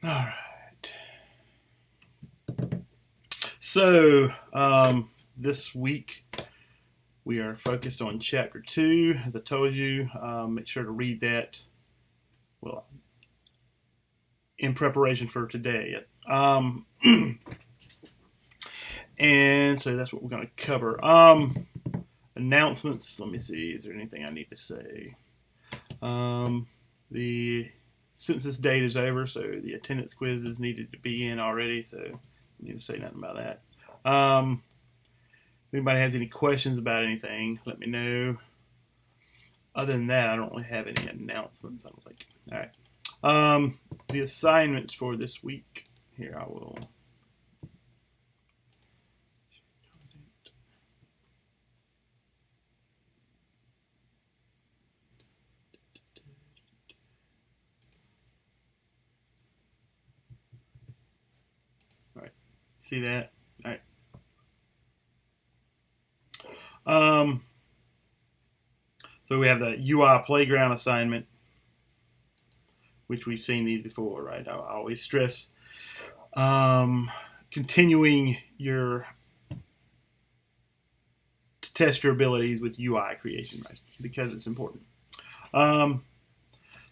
All right. So, this week we are focused on chapter 2. As I told you, make sure to read that, well, in preparation for today. And so that's what we're going to cover. Announcements. Let me see. Is there anything I need to say? The census date is over, so the attendance quizzes needed to be in already, so I need to say nothing about that. If anybody has any questions about anything, let me know. Other than that, I don't really have any announcements, I don't think. All right. The assignments for this week. Here, I will. All right. See that? All right. So we have the UI playground assignment, which we've seen these before, right? I always stress continuing to test your abilities with UI creation, right? Because it's important. Um,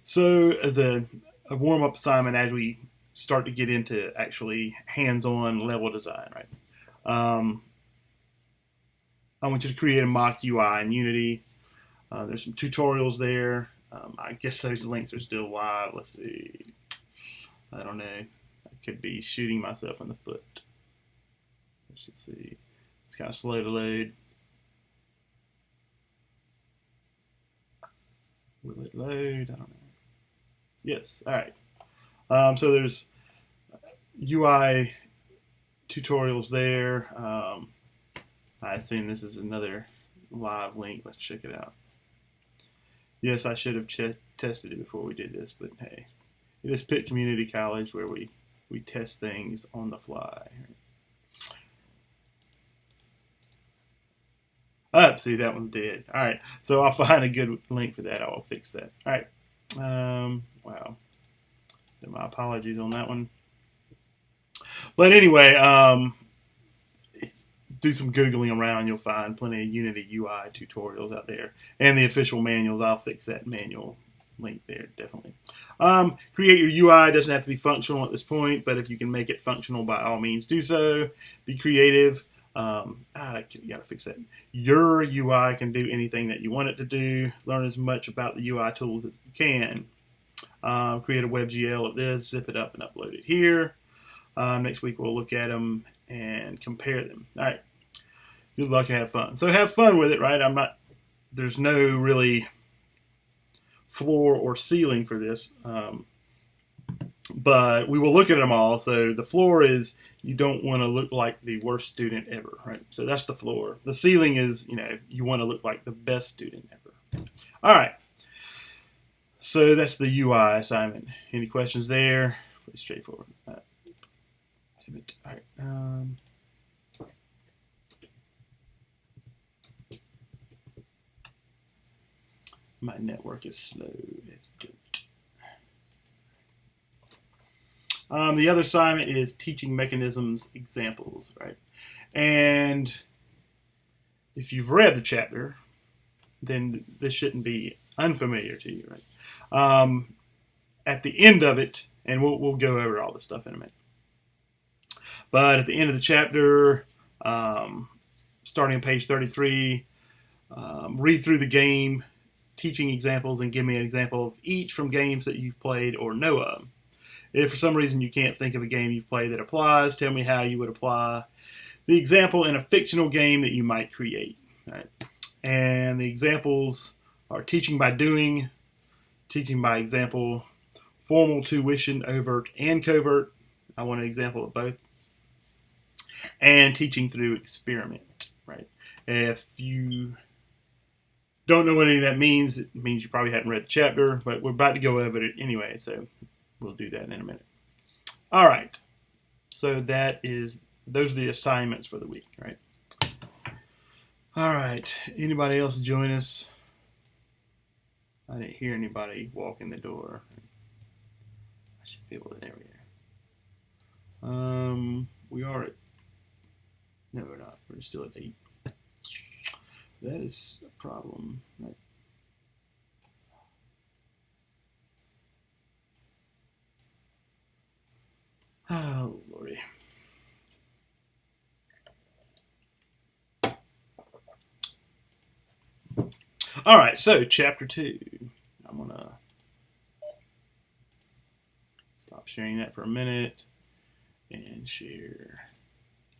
so as a warm-up assignment, as we start to get into actually hands-on level design, right? I want you to create a mock UI in Unity. There's some tutorials there. I guess those links are still live. Let's see. I don't know. I could be shooting myself in the foot. Let's see. It's kind of slow to load. Will it load? I don't know. Yes. All right. So there's UI tutorials there. I assume this is another live link. Let's check it out. Yes, I should have tested it before we did this, but hey, it is Pitt Community College where we test things on the fly. See, that one's dead. All right, so I'll find a good link for that. I will fix that. All right. Wow. So my apologies on that one. But anyway, do some Googling around. You'll find plenty of Unity UI tutorials out there. And the official manuals. I'll fix that manual link there, definitely. Create your UI. Doesn't have to be functional at this point, but if you can make it functional, by all means do so. Be creative. You gotta fix that. Your UI can do anything that you want it to do. Learn as much about the UI tools as you can. Create a WebGL of this, zip it up and upload it here. Next week we'll look at them and compare them. All right. Good luck and have fun. So have fun with it, right? There's no really floor or ceiling for this. But we will look at them all. So the floor is you don't want to look like the worst student ever, right? So that's the floor. The ceiling is, you want to look like the best student ever. All right. So that's the UI assignment. Any questions there? Pretty straightforward. All right. My network is slow as dirt. The other assignment is teaching mechanisms examples, right? And if you've read the chapter, then this shouldn't be unfamiliar to you, right? At the end of it, and we'll go over all this stuff in a minute. But at the end of the chapter, starting on page 33, read through the game, teaching examples, and give me an example of each from games that you've played or know of. If for some reason you can't think of a game you've played that applies, tell me how you would apply the example in a fictional game that you might create. Right? And the examples are teaching by doing, teaching by example, formal tuition, overt and covert. I want an example of both. And teaching through experiment. Right? If you don't know what any of that means, it means you probably hadn't read the chapter, but we're about to go over it anyway, so we'll do that in a minute. All right. So those are the assignments for the week, right? All right. Anybody else join us? I didn't hear anybody walk in the door. I should be able to. There we go. We are at, no, we're not. We're still at 8. That is a problem, right? Oh, Lordy. All right, so chapter 2. I'm going to stop sharing that for a minute and share.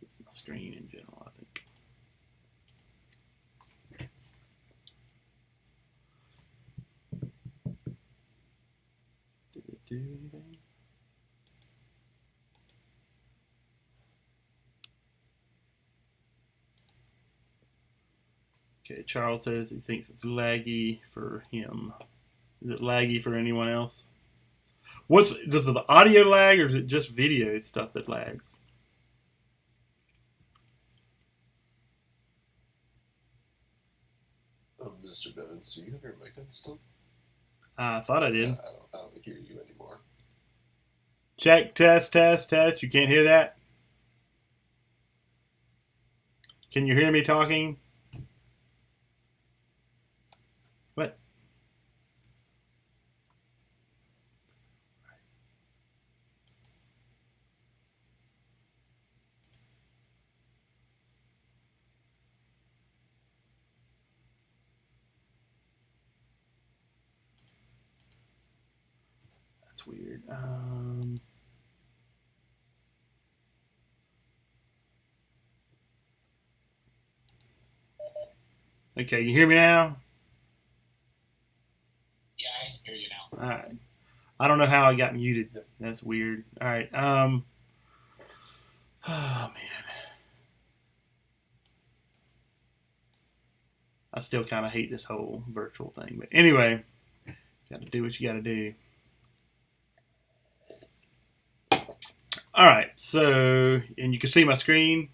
It's my screen in general, I think. Did it do anything? Okay, Charles says he thinks it's laggy for him. Is it laggy for anyone else? Does the audio lag, or is it just video stuff that lags? Mr. Bevins, do you have your mic on still? I thought I did. I don't hear you anymore. Check, test, test, test. You can't hear that? Can you hear me talking? What? That's weird. Okay, you hear me now? Yeah, I can hear you now. All right. I don't know how I got muted. That's weird. All right. Oh man. I still kind of hate this whole virtual thing, but anyway, got to do what you got to do. All right. So, and you can see my screen.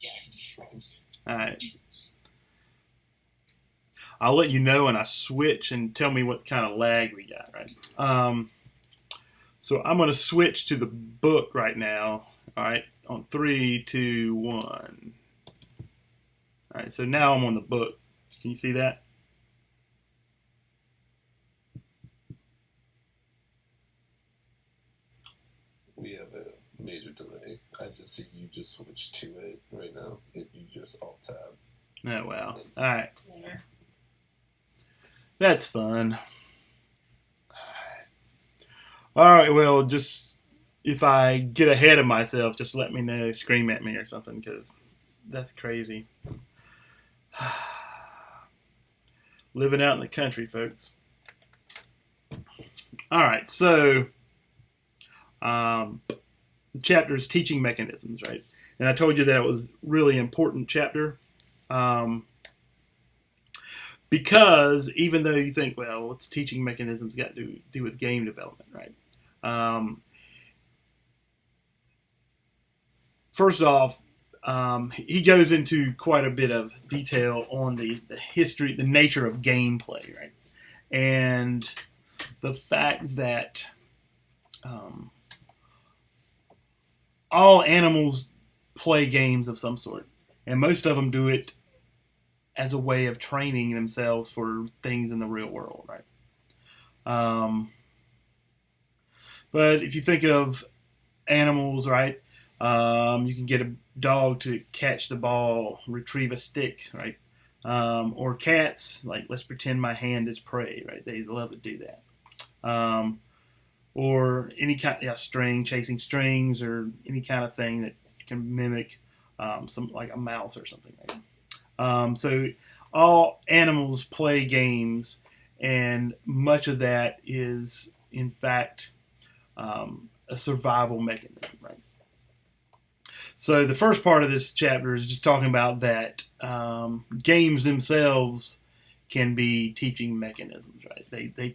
Yes. All right. I'll let you know when I switch and tell me what kind of lag we got, right? So I'm going to switch to the book right now, all right, on 3, 2, 1. All right, so now I'm on the book. Can you see that? We have a major delay. I just see you just switched to it right now. If you just alt-tab. Oh, wow. All right. That's fun. All right, well, just if I get ahead of myself, just let me know, scream at me or something, because that's crazy. Living out in the country, folks. All right, so the chapter is teaching mechanisms, right? And I told you that it was a really important chapter. Because even though you think, well, what's teaching mechanisms got to do with game development, right? First off, he goes into quite a bit of detail on the history, the nature of gameplay, right? And the fact that all animals play games of some sort, and most of them do it as a way of training themselves for things in the real world, right? But if you think of animals, right, you can get a dog to catch the ball, retrieve a stick, right? Or cats, like let's pretend my hand is prey, right? They love to do that. Or any kind of string, chasing strings, or any kind of thing that can mimic some like a mouse or something, right? So all animals play games, and much of that is, in fact, a survival mechanism, right? So the first part of this chapter is just talking about that games themselves can be teaching mechanisms, right? They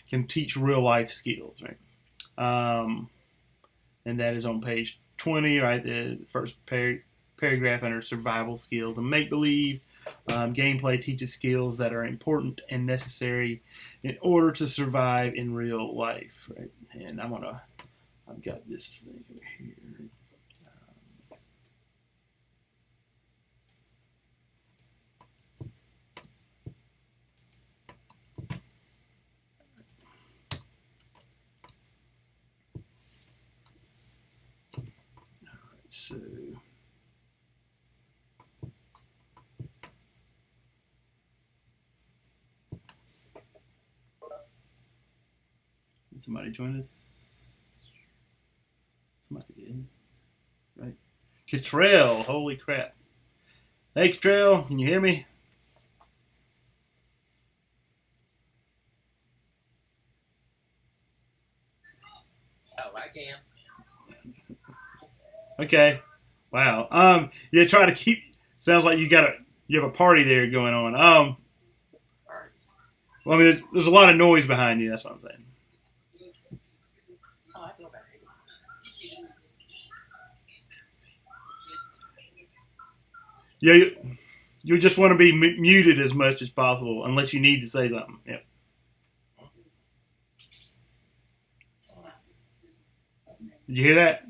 can teach real life skills, right? And that is on page 20, right? The first paragraph under survival skills and make believe. Gameplay teaches skills that are important and necessary in order to survive in real life. Right? And I've got this thing over here. So, did somebody join us? Somebody did, right? Cottrell, holy crap! Hey, Cottrell, can you hear me? Oh, I can. Okay. Wow. Yeah, try to keep. Sounds like you have a party there going on. Well, I mean, there's a lot of noise behind you. That's what I'm saying. Oh, I feel better. Yeah, you just want to be muted as much as possible, unless you need to say something. Yep. Did you hear that?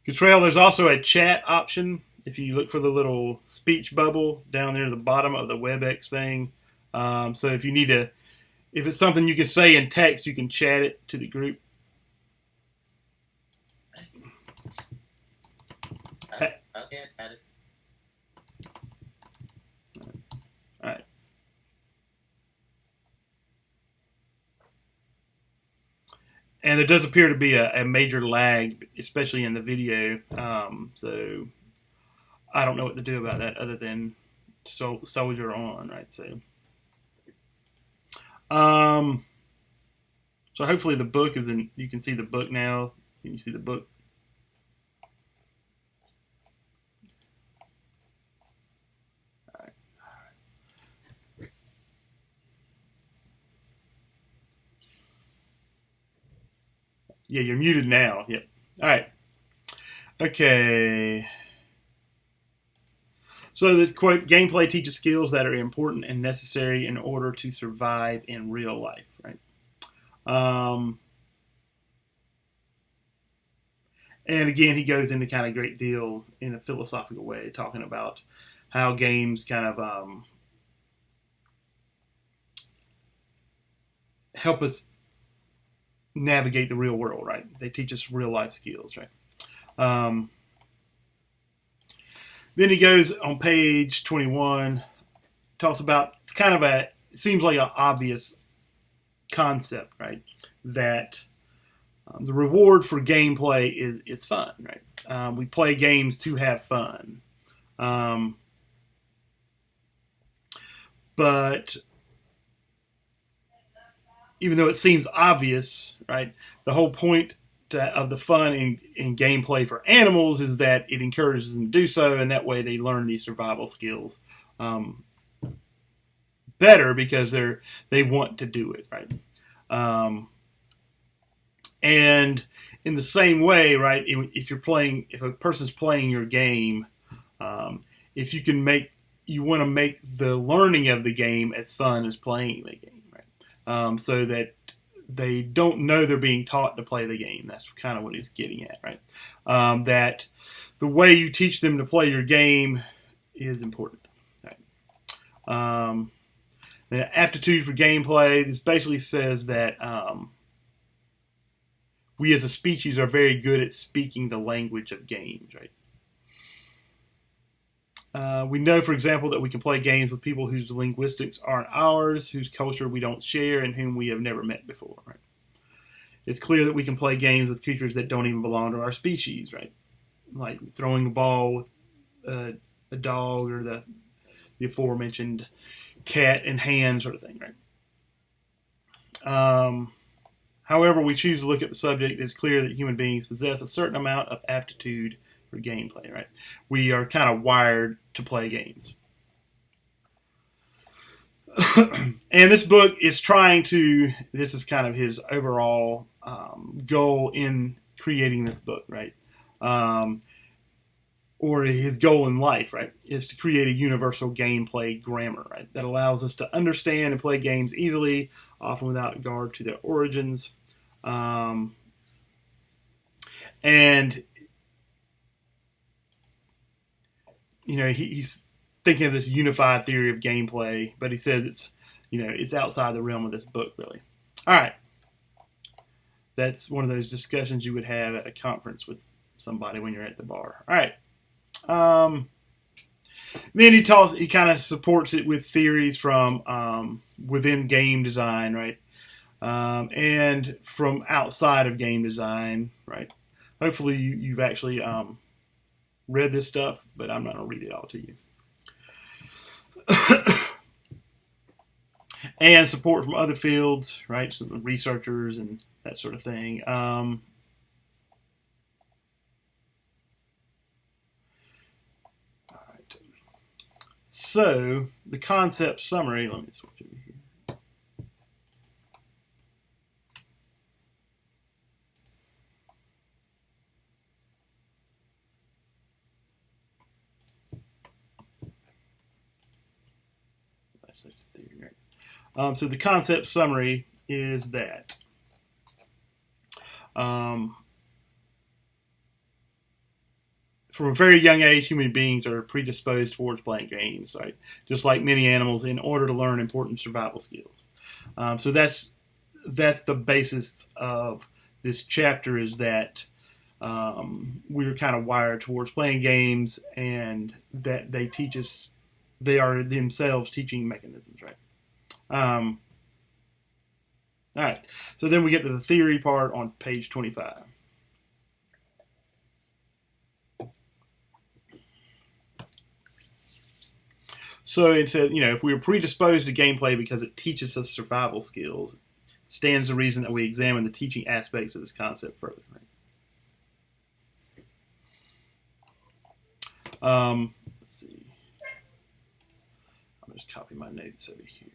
Cottrell, there's also a chat option. If you look for the little speech bubble down there at the bottom of the WebEx thing. So if you need to, if it's something you can say in text, you can chat it to the group. Okay, got it. All right. And there does appear to be a major lag, especially in the video. So I don't know what to do about that other than soldier on, right? Um, so hopefully the book is in. You can see the book now. Can you see the book? All right. Yeah, you're muted now. Yep. All right. Okay. So the quote: "Gameplay teaches skills that are important and necessary in order to survive in real life." Right. Um, and again, he goes into kind of great deal in a philosophical way, talking about how games kind of help us navigate the real world. Right. They teach us real life skills. Right. Um, then he goes on page 21, talks about kind of it seems like an obvious concept, right? That the reward for gameplay is fun, right? We play games to have fun. But even though it seems obvious, right, the whole point of the fun in gameplay for animals is that it encourages them to do so, and that way they learn these survival skills better because they want to do it, right? And in the same way, right, if a person's playing your game, if you want to make the learning of the game as fun as playing the game, right? So that they don't know they're being taught to play the game. That's kind of what he's getting at, right? That the way you teach them to play your game is important. Right? The aptitude for gameplay. This basically says that we as a species are very good at speaking the language of games, right? We know, for example, that we can play games with people whose linguistics aren't ours, whose culture we don't share, and whom we have never met before, right? It's clear that we can play games with creatures that don't even belong to our species, right? Like throwing a ball with a dog or the aforementioned cat and hand sort of thing, right? However we choose to look at the subject, it's clear that human beings possess a certain amount of aptitude for gameplay, right? We are kind of wired to play games. And this book is trying to, this is kind of his overall goal in creating this book, right? Or his goal in life, right, is to create a universal gameplay grammar, right, that allows us to understand and play games easily, often without regard to their origins. And, you know, he's thinking of this unified theory of gameplay, but he says it's, you know, it's outside the realm of this book, really. All right. That's one of those discussions you would have at a conference with somebody when you're at the bar. All right. Then he kind of supports it with theories from within game design, right? And from outside of game design, right? Hopefully you've actually read this stuff, but I'm not going to read it all to you. And support from other fields, right? Some researchers and that sort of thing. All right. So the concept summary. Let me switch over here. That's the theory, right? So the concept summary is that from a very young age, human beings are predisposed towards playing games, right? Just like many animals, in order to learn important survival skills. So that's the basis of this chapter, is that we're kind of wired towards playing games, and that they teach us, they are themselves teaching mechanisms, right? All right. So then we get to the theory part on page 25. So it said, you know, if we are predisposed to gameplay because it teaches us survival skills, stands the reason that we examine the teaching aspects of this concept further. Right? Let's see. I'm just copy my notes over here.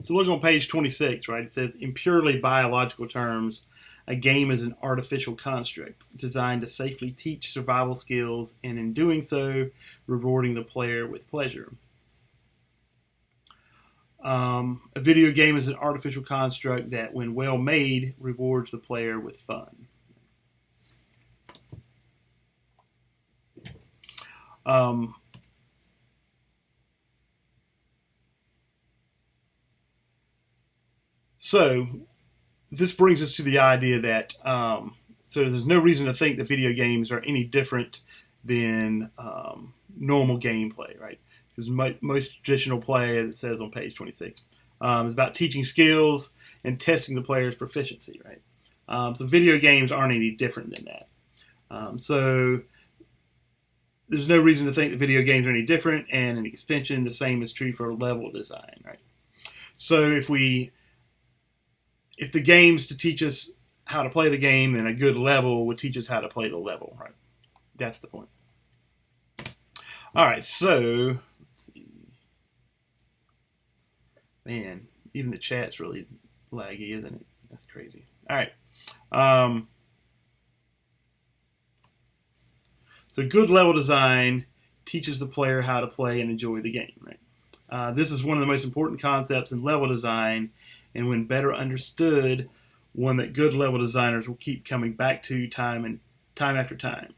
So look on page 26, right? It says, in purely biological terms, a game is an artificial construct designed to safely teach survival skills, and in doing so, rewarding the player with pleasure. A video game is an artificial construct that, when well made, rewards the player with fun. So this brings us to the idea that so there's no reason to think that video games are any different than normal gameplay, right? Because most traditional play, as it says on page 26, is about teaching skills and testing the player's proficiency, right? So video games aren't any different than that. So there's no reason to think that video games are any different, and an extension, the same is true for level design, right? So if the game's to teach us how to play the game, then a good level would teach us how to play the level, right? That's the point. All right, so let's see. Man, even the chat's really laggy, isn't it? That's crazy. All right. So good level design teaches the player how to play and enjoy the game, right? This is one of the most important concepts in level design, and when better understood, one that good level designers will keep coming back to time after time.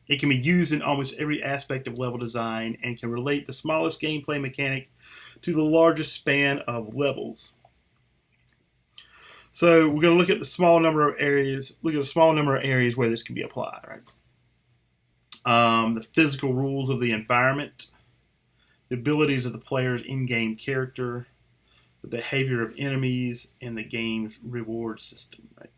It can be used in almost every aspect of level design and can relate the smallest gameplay mechanic to the largest span of levels. So we're going to look at the small number of areas. Look at a small number of areas where this can be applied. Right. The physical rules of the environment, the abilities of the player's in-game character, the behavior of enemies, and the game's reward system. Right.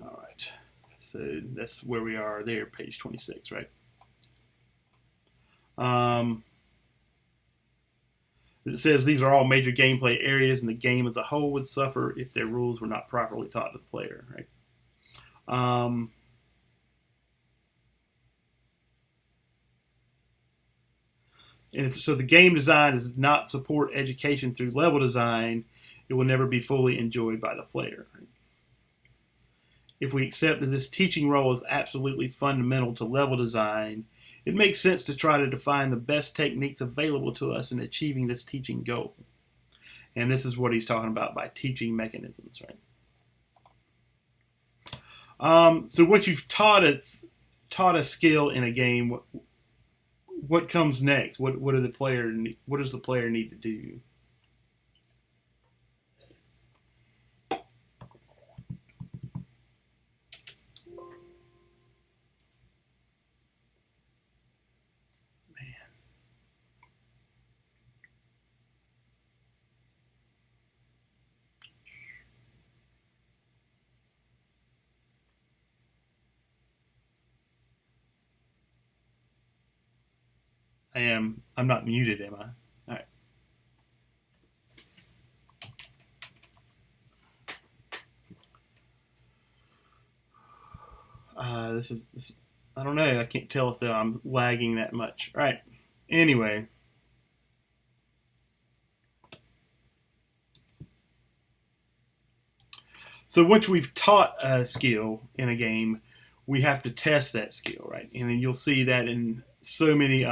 All right. So that's where we are there, page 26, right? Um, it says these are all major gameplay areas, and the game as a whole would suffer if their rules were not properly taught to the player. Right. Um, and so the game design does not support education through level design. It will never be fully enjoyed by the player. Right? If we accept that this teaching role is absolutely fundamental to level design, it makes sense to try to define the best techniques available to us in achieving this teaching goal. And this is what he's talking about by teaching mechanisms, right? So once you've taught a skill in a game, what comes next? What does the player need to do? I'm not muted, am I? All right. This. I don't know. I can't tell if I'm lagging that much. All right. Anyway. So once we've taught a skill in a game, we have to test that skill, right? And then you'll see that in so many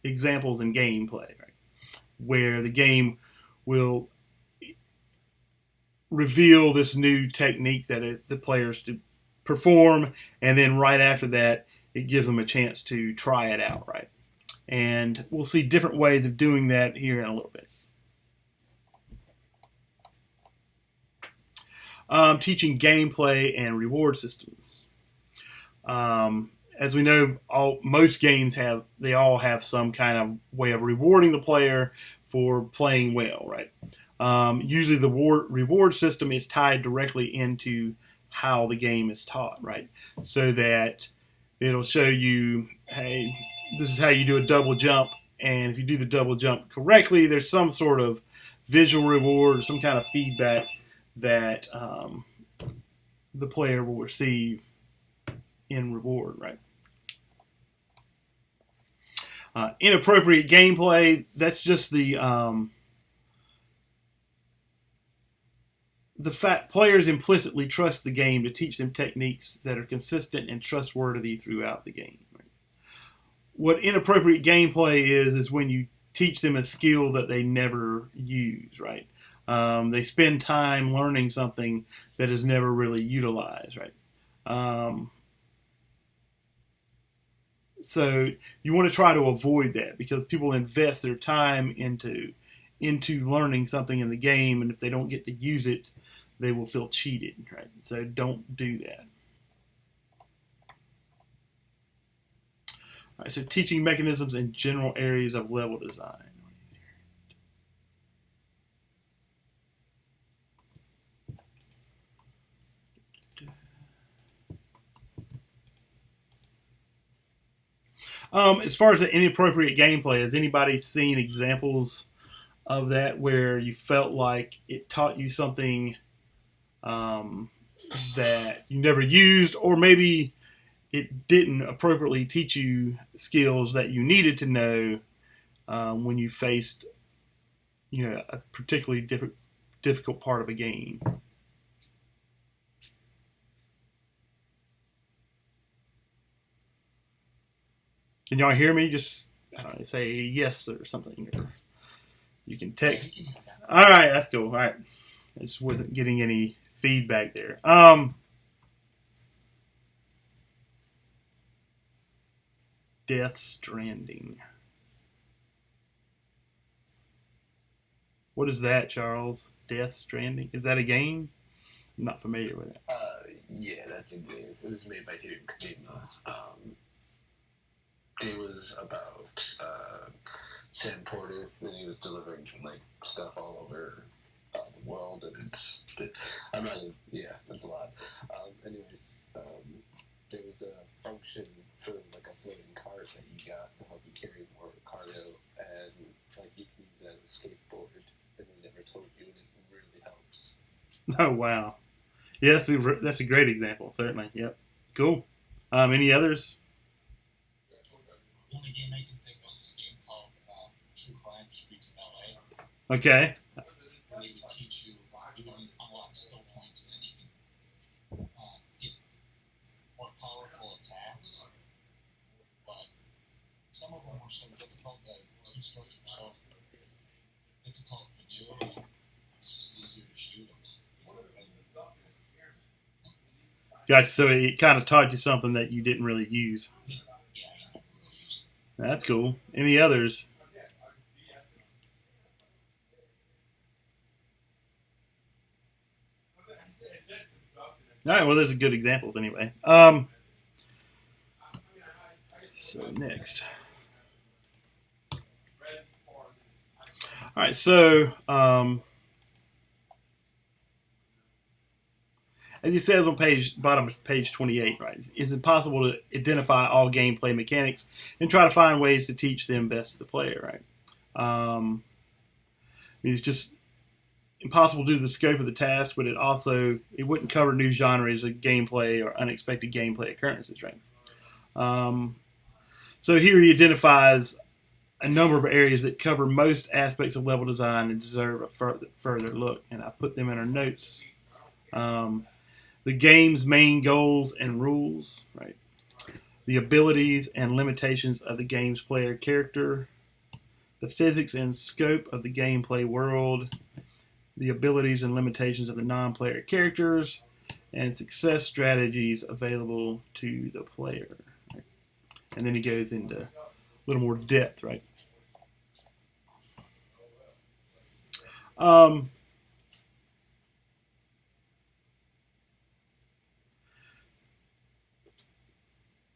examples in gameplay, right? Where the game will reveal this new technique that the players to perform, and then right after that, it gives them a chance to try it out, right? And we'll see different ways of doing that here in a little bit. Teaching gameplay and reward systems. As we know, most games all have some kind of way of rewarding the player for playing well, right? Usually the reward system is tied directly into how the game is taught, right? So that it'll show you, hey, this is how you do a double jump, and if you do the double jump correctly, there's some sort of visual reward or some kind of feedback that the player will receive in reward, right? Inappropriate gameplay, that's just the fact players implicitly trust the game to teach them techniques that are consistent and trustworthy throughout the game. Right? What inappropriate gameplay is when you teach them a skill that they never use, right? They spend time learning something that is never really utilized, right? So you want to try to avoid that because people invest their time into learning something in the game, and if they don't get to use it, they will feel cheated, right? So don't do that. All right, so teaching mechanisms in general areas of level design. As far as the inappropriate gameplay, has anybody seen examples of that where you felt like it taught you something that you never used, or maybe it didn't appropriately teach you skills that you needed to know when you faced, a particularly difficult part of a game? Can y'all hear me? Just say yes or something. Or you can text. All right, that's cool. All right, I just wasn't getting any feedback there. Death Stranding. What is that, Charles? Death Stranding? Is that a game? I'm not familiar with it. Yeah, that's a game. It was made by Hideo Kojima. It was about Sam Porter, and he was delivering stuff all over the world, and I'm not. Yeah, that's a lot. Anyways, there was a function for like a floating cart that you got to help you carry more cargo, and like you can use it as a skateboard, and they never told you, and it really helps. Oh wow. Yeah, that's a great example. Certainly. Yep. Cool. Any others? The only game I can think of is a game called True Crime Streets of LA. Okay. Where they would teach you, you would unlock skill points, and then you can get more powerful attacks. But some of them were so difficult that keystrokes were so difficult to do, and it's just easier to shoot them. Gotcha. So it kind of taught you something that you didn't really use. Yeah, I never really used it. That's cool. Any others? All right. Well, those are good examples anyway. So next. All right. So as he says on bottom of page 28, right, it's impossible to identify all gameplay mechanics and try to find ways to teach them best to the player, right? It's just impossible due to the scope of the task, but it wouldn't cover new genres of gameplay or unexpected gameplay occurrences, right? So here he identifies a number of areas that cover most aspects of level design and deserve a further look, and I've put them in our notes. The game's main goals and rules, right? The abilities and limitations of the game's player character, the physics and scope of the gameplay world, the abilities and limitations of the non-player characters, and success strategies available to the player. Right? And then he goes into a little more depth, right?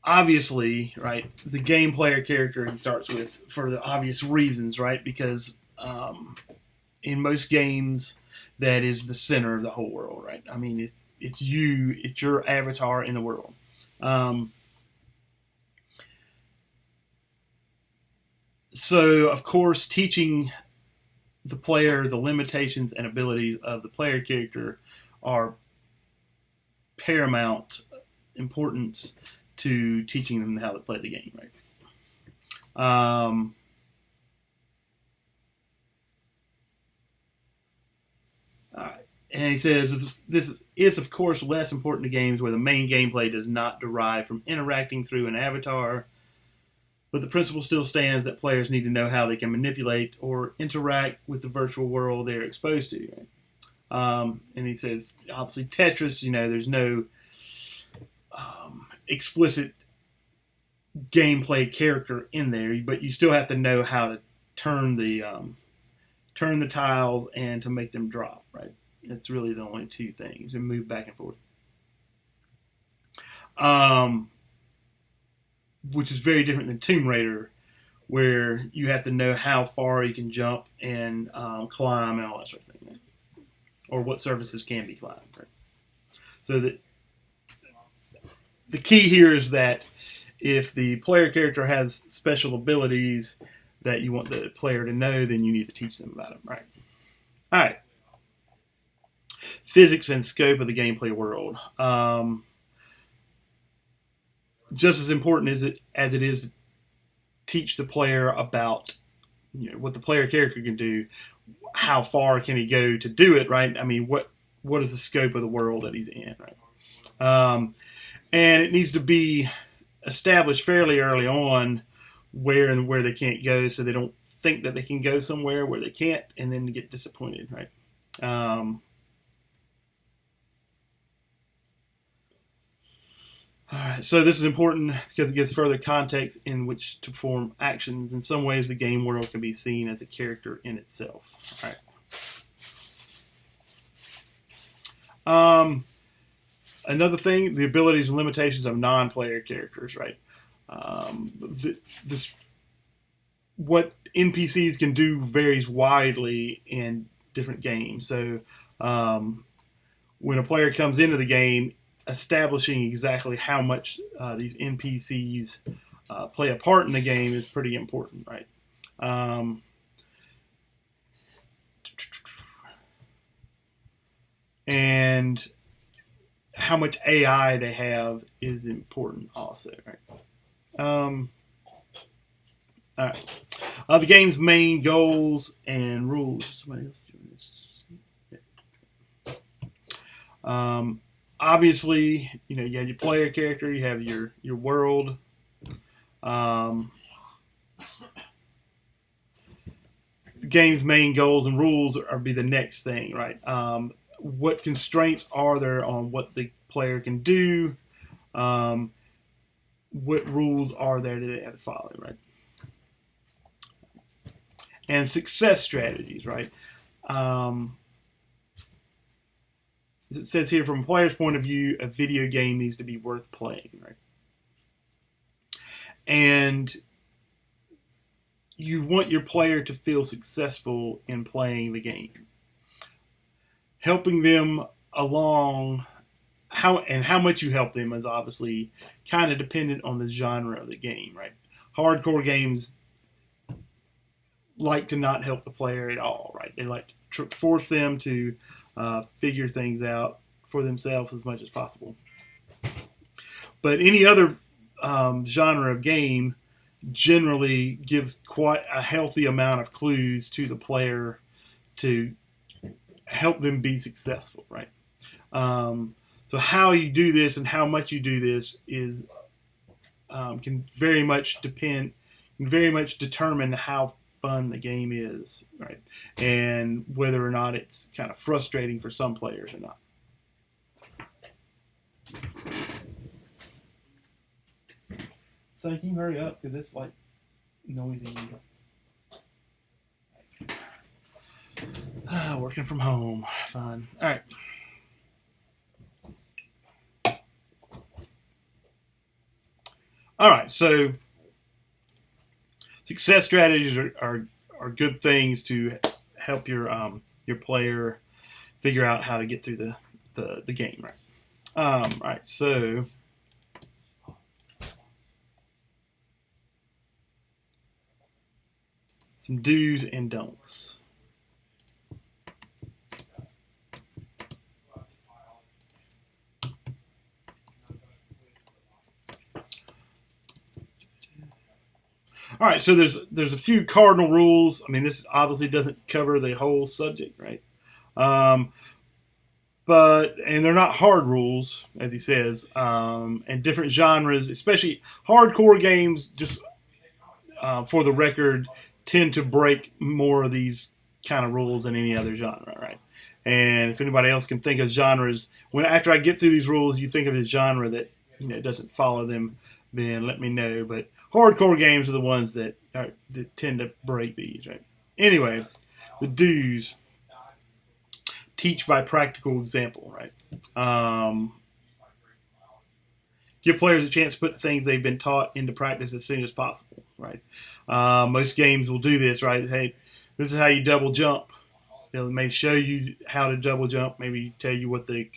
Obviously, right, the game player character he starts with for the obvious reasons, right? Because in most games, that is the center of the whole world, right? I mean, it's your avatar in the world. So, of course, teaching the player the limitations and abilities of the player character are paramount importance to teaching them how to play the game, right? All right. And he says this is, of course, less important to games where the main gameplay does not derive from interacting through an avatar, but the principle still stands that players need to know how they can manipulate or interact with the virtual world they're exposed to. Right? And he says, obviously, Tetris, there's no explicit gameplay character in there, but you still have to know how to turn the tiles and to make them drop, right? It's really the only two things, and move back and forth. Which is very different than Tomb Raider, where you have to know how far you can jump and climb and all that sort of thing, right? Or what surfaces can be climbed, right? So the key here is that if the player character has special abilities that you want the player to know, then you need to teach them about them, right? All right. Physics and scope of the gameplay world. Just as important as it is to teach the player about what the player character can do, how far can he go to do it, right? I mean, what is the scope of the world that he's in, right? And it needs to be established fairly early on where they can't go, so they don't think that they can go somewhere where they can't and then get disappointed, right? All right, so this is important because it gives further context in which to perform actions. In some ways, the game world can be seen as a character in itself. All right. Another thing, the abilities and limitations of non-player characters, right? What NPCs can do varies widely in different games. So when a player comes into the game, establishing exactly how much these NPCs play a part in the game is pretty important, right? And how much AI they have is important also, right? All right. The game's main goals and rules. Somebody else doing this? Obviously, you have your player character, you have your world. The game's main goals and rules are be the next thing, right? What constraints are there on what the player can do? What rules are there that they have to follow, right? And success strategies, right? It says here, from a player's point of view, a video game needs to be worth playing, right? And you want your player to feel successful in playing the game. Helping them along, how much you help them is obviously kind of dependent on the genre of the game, right? Hardcore games like to not help the player at all, right? They like to force them to figure things out for themselves as much as possible. But any other genre of game generally gives quite a healthy amount of clues to the player to help them be successful, right? So how you do this and how much you do this is can very much determine how fun the game is, right? And whether or not it's kind of frustrating for some players or not. So can you hurry up because it's like noisy. Working from home, fun. All right. All right. So success strategies are good things to help your player figure out how to get through the game, right? All right. So some do's and don'ts. All right, so there's a few cardinal rules. I mean, this obviously doesn't cover the whole subject, right? But they're not hard rules, as he says. And different genres, especially hardcore games, just for the record, tend to break more of these kind of rules than any other genre, right? And if anybody else can think of genres, after I get through these rules, you think of a genre that doesn't follow them, then let me know. But hardcore games are the ones that tend to break these, right? Anyway, the do's. Teach by practical example, right? Give players a chance to put the things they've been taught into practice as soon as possible, right? Most games will do this, right? Hey, this is how you double jump. They may show you how to double jump, maybe tell you what the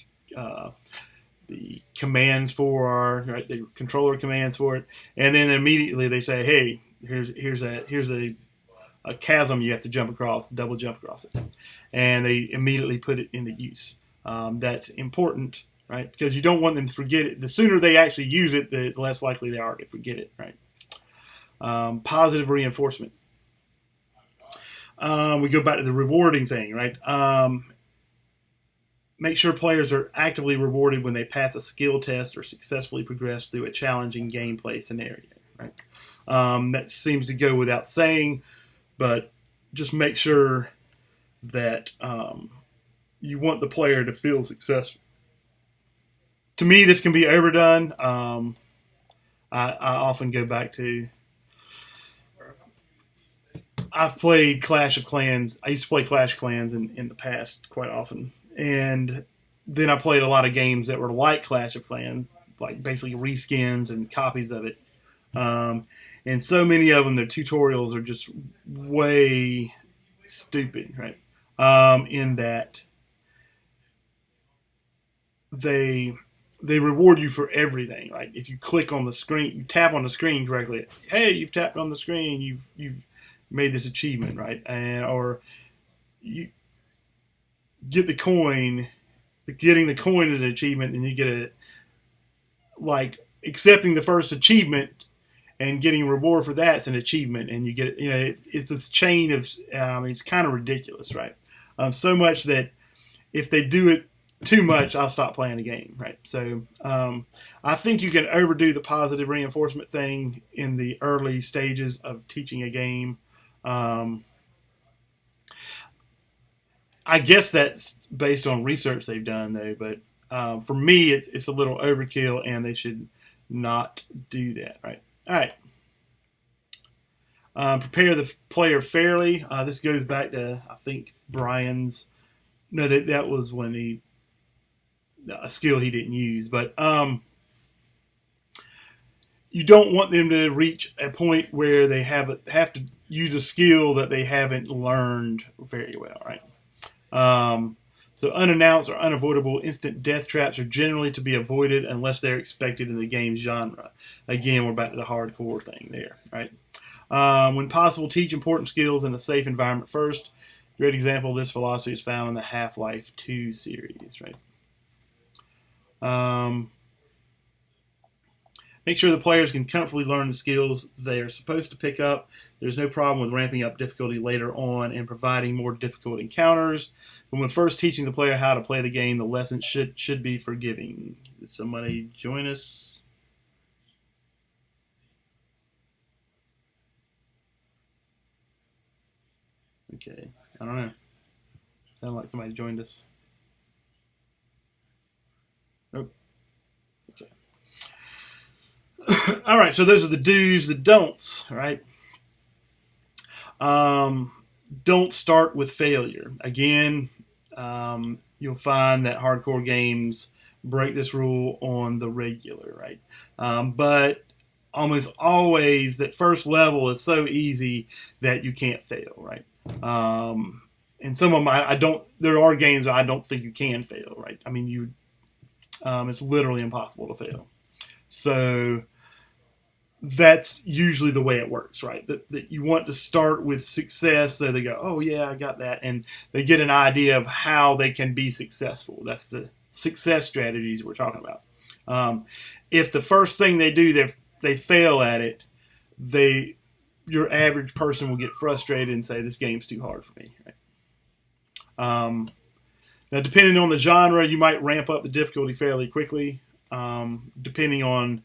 commands for are, right? The controller commands for it, and then immediately they say, "Hey, here's a chasm you have to jump across, double jump across it," and they immediately put it into use. That's important, right? Because you don't want them to forget it. The sooner they actually use it, the less likely they are to forget it, right? Positive reinforcement. We go back to the rewarding thing, right? Make sure players are actively rewarded when they pass a skill test or successfully progress through a challenging gameplay scenario, right? That seems to go without saying, but just make sure that you want the player to feel successful. To me, this can be overdone. I often go back to, I've played Clash of Clans. I used to play Clash of Clans in the past quite often. And then I played a lot of games that were like Clash of Clans, like basically reskins and copies of it. And so many of them, their tutorials are just way stupid, right? In that they they reward you for everything. Right? If you click on the screen, you tap on the screen correctly. Hey, you've tapped on the screen. You've made this achievement, right? And or you get the coin. Getting the coin is an achievement, and you get a like accepting the first achievement and getting a reward for that's an achievement, and you get it's this chain of it's kind of ridiculous, right? So much that if they do it too much, I'll stop playing the game, right? So I think you can overdo the positive reinforcement thing in the early stages of teaching a game. I guess that's based on research they've done, though. But for me, it's a little overkill, and they should not do that. Right? All right. Prepare the player fairly. This goes back to I think Brian's. No, that was when a skill he didn't use, but you don't want them to reach a point where they have to use a skill that they haven't learned very well, right? So unannounced or unavoidable instant death traps are generally to be avoided unless they're expected in the game's genre. Again, we're back to the hardcore thing there, right? When possible, teach important skills in a safe environment first. A great example of this philosophy is found in the Half-Life 2 series, right? Make sure the players can comfortably learn the skills they are supposed to pick up. There's no problem with ramping up difficulty later on and providing more difficult encounters. But when first teaching the player how to play the game, the lesson should be forgiving. Did somebody join us? Okay, I don't know. Sound like somebody joined us. Nope. Okay. All right, so those are the do's, the don'ts, right? Don't start with failure. Again, you'll find that hardcore games break this rule on the regular, right? But almost always that first level is so easy that you can't fail, right? And some of them, there are games I don't think you can fail, right? I mean, it's literally impossible to fail. So that's usually the way it works, right? That you want to start with success so they go, oh yeah, I got that. And they get an idea of how they can be successful. That's the success strategies we're talking about. If the first thing they do, they fail at it, your average person will get frustrated and say, this game's too hard for me. Right? Now, depending on the genre, you might ramp up the difficulty fairly quickly, depending on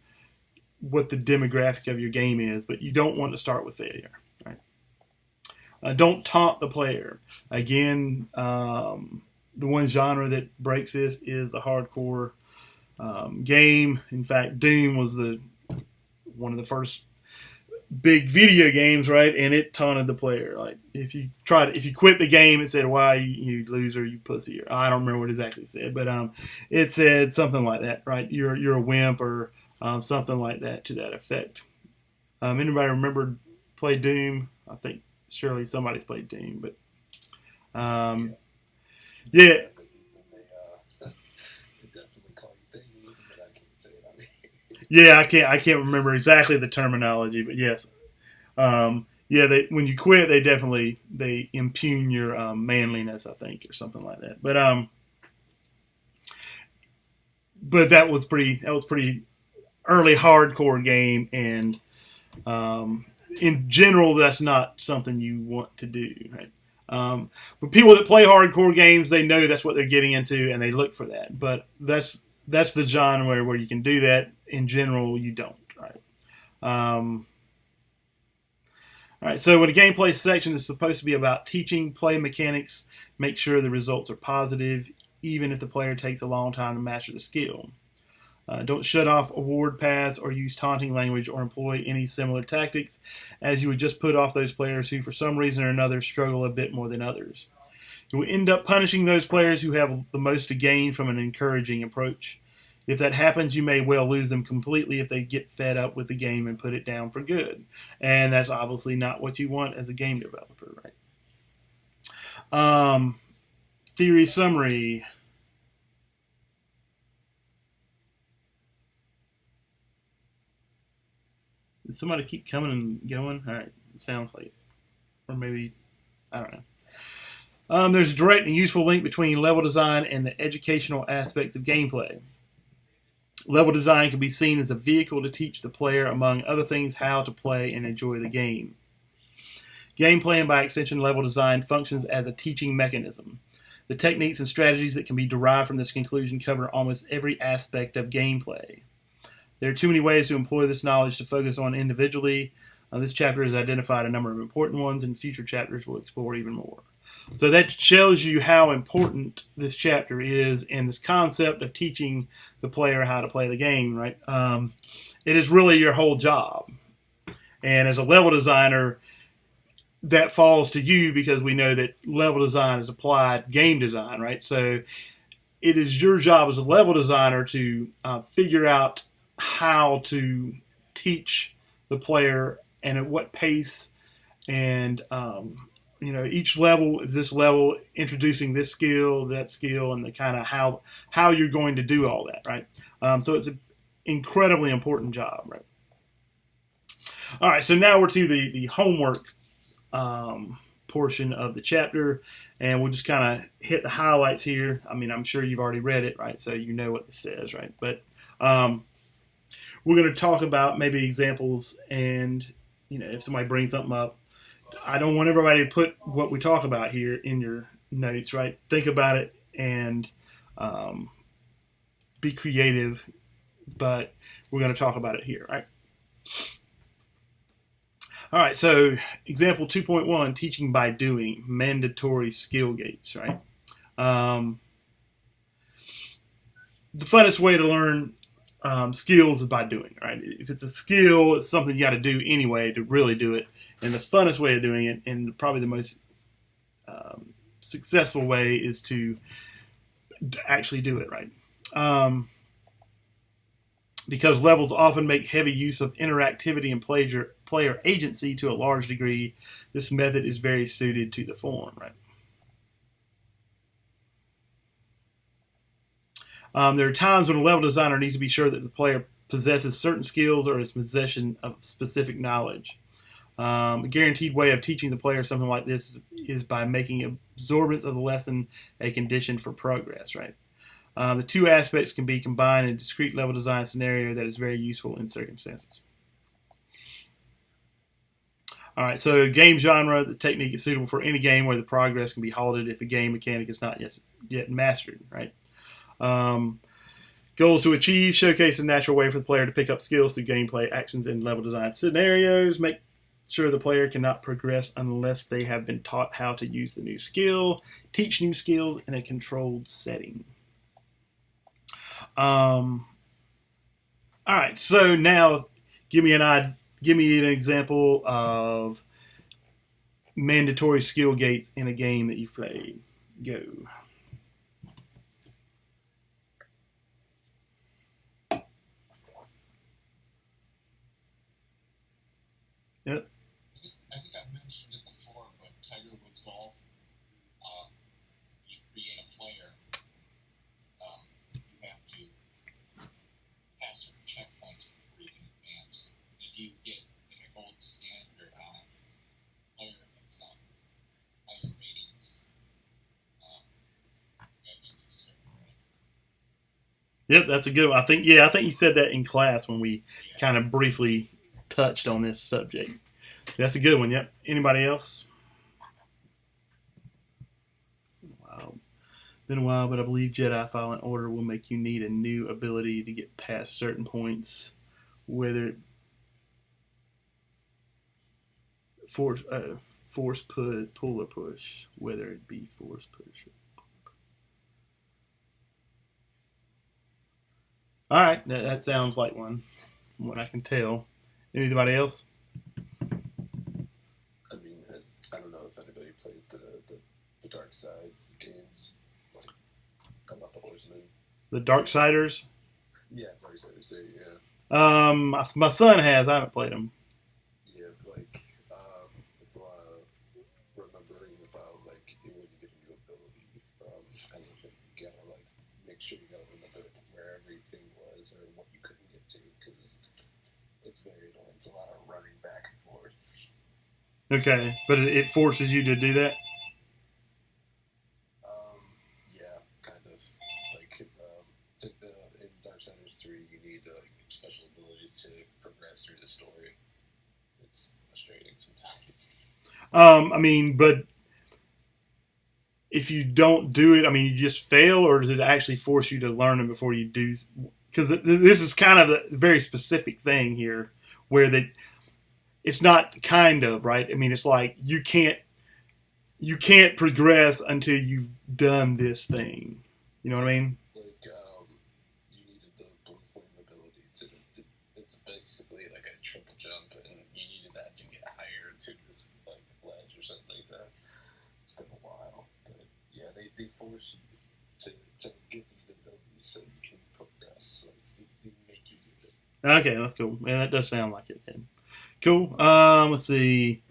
what the demographic of your game is, but you don't want to start with failure. Right? Don't taunt the player. Again, the one genre that breaks this is the hardcore game. In fact, Doom was one of the first big video games, right? And it taunted the player. Like if you quit the game, it said, "Why you loser, you pussy." Or I don't remember what it exactly said, but it said something like that, right? You're a wimp or something like that to that effect. Anybody remember play Doom? I think surely somebody's played Doom, but yeah. Yeah, I can't remember exactly the terminology, but yes, when you quit, they impugn your manliness, I think, or something like that. But that was pretty early hardcore game, and in general, that's not something you want to do, right? But people that play hardcore games, they know that's what they're getting into, and they look for that. But that's the genre where you can do that. In general, you don't, right? All right, so when a gameplay section is supposed to be about teaching play mechanics, make sure the results are positive, even if the player takes a long time to master the skill. Don't shut off a ward pass or use taunting language or employ any similar tactics, as you would just put off those players who, for some reason or another, struggle a bit more than others. You will end up punishing those players who have the most to gain from an encouraging approach. If that happens, you may well lose them completely if they get fed up with the game and put it down for good. And that's obviously not what you want as a game developer, right? Theory summary. Does somebody keep coming and going? All right, sounds like it. Or maybe, I don't know. There's a direct and useful link between level design and the educational aspects of gameplay. Level design can be seen as a vehicle to teach the player, among other things, how to play and enjoy the game. Gameplay, and by extension level design, functions as a teaching mechanism. The techniques and strategies that can be derived from this conclusion cover almost every aspect of gameplay. There are too many ways to employ this knowledge to focus on individually. This chapter has identified a number of important ones, and future chapters will explore even more. So that shows you how important this chapter is in this concept of teaching the player how to play the game, right? It is really your whole job. And as a level designer, that falls to you because we know that level design is applied game design, right? So it is your job as a level designer to figure out how to teach the player and at what pace, and each level is this level introducing this skill, that skill, and the kind of how you're going to do all that, right? So it's an incredibly important job, right? All right, so now we're to the homework portion of the chapter, and we'll just kind of hit the highlights here. I mean, I'm sure you've already read it, right? So you know what this says, right? But we're going to talk about maybe examples, and if somebody brings something up, I don't want everybody to put what we talk about here in your notes, right? Think about it and be creative, but we're going to talk about it here, right? All right, so example 2.1, teaching by doing, mandatory skill gates, right? The funnest way to learn skills is by doing, right? If it's a skill, it's something you got to do anyway to really do it. And the funnest way of doing it, and probably the most successful way, is to actually do it, right? Because levels often make heavy use of interactivity and player agency to a large degree, this method is very suited to the form, right? There are times when a level designer needs to be sure that the player possesses certain skills or is in possession of specific knowledge. A guaranteed way of teaching the player something like this is by making absorbance of the lesson a condition for progress, right? The two aspects can be combined in a discrete level design scenario that is very useful in circumstances. All right, so game genre, the technique is suitable for any game where the progress can be halted if a game mechanic is not yet mastered, right? Goals to achieve: showcase a natural way for the player to pick up skills through gameplay, actions, and level design scenarios. Make sure the player cannot progress unless they have been taught how to use the new skill. Teach new skills in a controlled setting. All right, so now give me an example of mandatory skill gates in a game that you've played. Go. Yep. I think I've mentioned it before, but Tiger Woods Golf, you create a player, you have to pass certain checkpoints before you can advance. If you get in a gold standard player that's got higher ratings, you actually start right. Yep, that's a good one. I think you said that in class when we kind of briefly touched on this subject. That's a good one. Yep. Anybody else? Wow. Been a while, but I believe Jedi Fallen Order will make you need a new ability to get past certain points, whether force pull or push, whether it be force push. All right, that sounds like one, from what I can tell. Anybody else? I mean, I don't know if anybody plays the Dark Side games. Like, I'm not the Horseman. The Darksiders? Yeah, Darksiders, yeah. My son has. I haven't played them. Yeah, like, it's a lot of remembering about, like, when you get a new ability from anything, you gotta, like, make sure you gotta remember where everything was or what you couldn't get to, because It's very annoying. It's a lot of running back and forth. Okay, but it forces you to do that. Yeah, kind of. Like, in Darksiders 3, you need special abilities to progress through the story. It's frustrating sometimes. I mean, but if you don't do it, I mean, you just fail, or does it actually force you to learn them before you do? Because this is kind of a very specific thing here, where it's not kind of right. I mean, it's like you can't progress until you've done this thing. You know what I mean? Like, you needed the blue flame ability it's basically like a triple jump, and you needed that to get higher to this like ledge or something like that. It's been a while, but yeah, they force you to get these abilities so you can progress. Like, they make you do it. Okay, that's cool. Man, that does sound like it then. Cool. Let's see.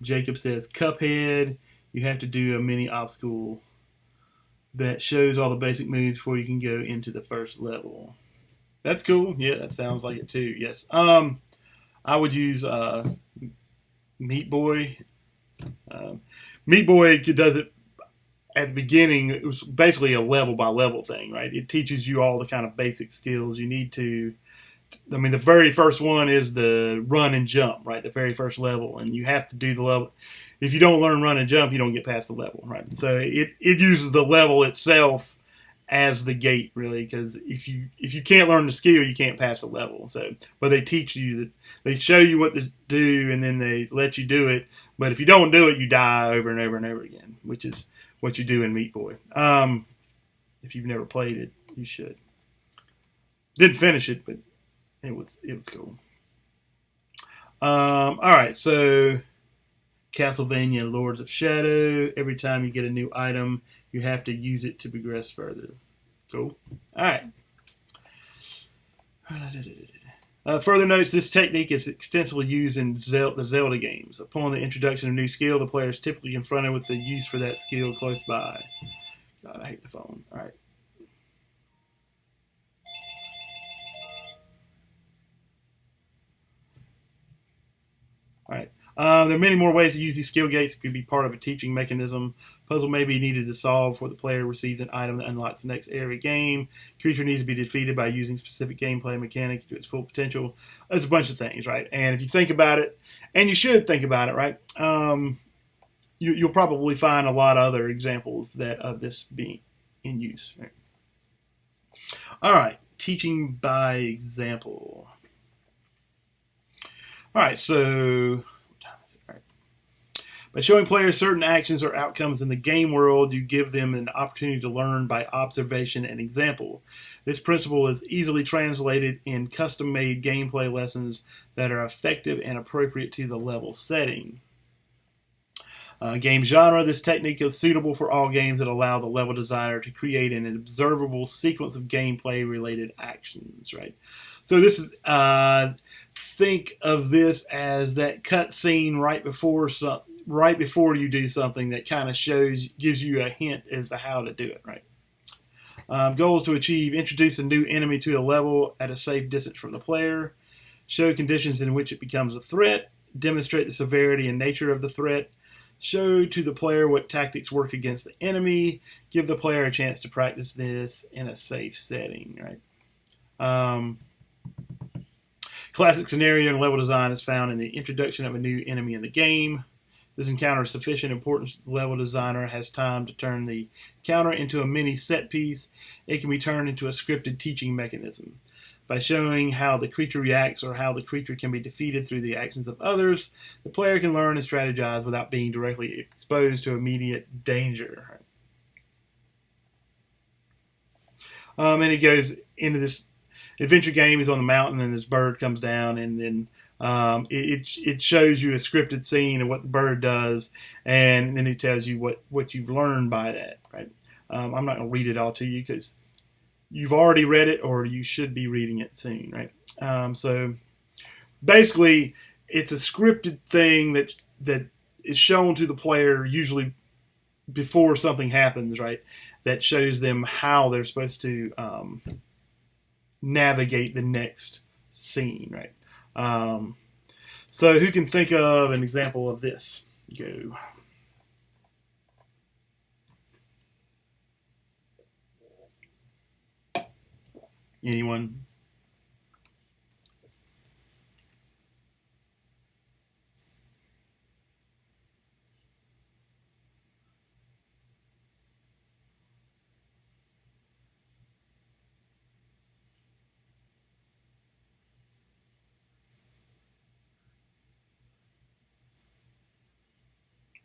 Jacob says Cuphead. You have to do a mini obstacle that shows all the basic moves before you can go into the first level. That's cool. Yeah, that sounds like it too. Yes. I would use Meat Boy. Meat Boy does it at the beginning. It was basically a level by level thing, right? It teaches you all the kind of basic skills you need to. I mean, the very first one is the run and jump, right? The very first level, and you have to do the level. If you don't learn run and jump, you don't get past the level, right? So it uses the level itself as the gate, really, because if you can't learn the skill, you can't pass the level. So, but they teach you that they show you what to do, and then they let you do it. But if you don't do it, you die over and over and over again, which is what you do in Meat Boy. If you've never played it, you should. Didn't finish it, but it was cool. All right, so Castlevania Lords of Shadow. Every time you get a new item, you have to use it to progress further. Cool. All right. Further notes, this technique is extensively used in the Zelda games. Upon the introduction of a new skill, the player is typically confronted with the use for that skill close by. God, I hate the phone. All right. All right. There are many more ways to use these skill gates. It could be part of a teaching mechanism. Puzzle may be needed to solve before the player receives an item that unlocks the next area of game. Creature needs to be defeated by using specific gameplay mechanics to its full potential. There's a bunch of things, right? And if you think about it, and you should think about it, right? You'll probably find a lot of other examples of this being in use. Right? All right, teaching by example. All right, so by showing players certain actions or outcomes in the game world, you give them an opportunity to learn by observation and example. This principle is easily translated in custom-made gameplay lessons that are effective and appropriate to the level setting. Game genre, this technique is suitable for all games that allow the level designer to create an observable sequence of gameplay-related actions, right? So this is, think of this as that cut scene right before you do something that kind of gives you a hint as to how to do it, right? Goals to achieve: introduce a new enemy to a level at a safe distance from the player, show conditions in which it becomes a threat, demonstrate the severity and nature of the threat, show to the player what tactics work against the enemy, give the player a chance to practice this in a safe setting, right? Classic scenario and level design is found in the introduction of a new enemy in the game. This encounter is sufficient importance. The level designer has time to turn the encounter into a mini set piece. It can be turned into a scripted teaching mechanism. By showing how the creature reacts or how the creature can be defeated through the actions of others, the player can learn and strategize without being directly exposed to immediate danger. And it goes into this adventure game. Is on the mountain and this bird comes down, and then it shows you a scripted scene of what the bird does, and then it tells you what you've learned by that, right? I'm not going to read it all to you because you've already read it, or you should be reading it soon, right? So basically, it's a scripted thing that is shown to the player usually before something happens, right? That shows them how they're supposed to navigate the next scene, right? Um, so who can think of an example of this? Go. Anyone?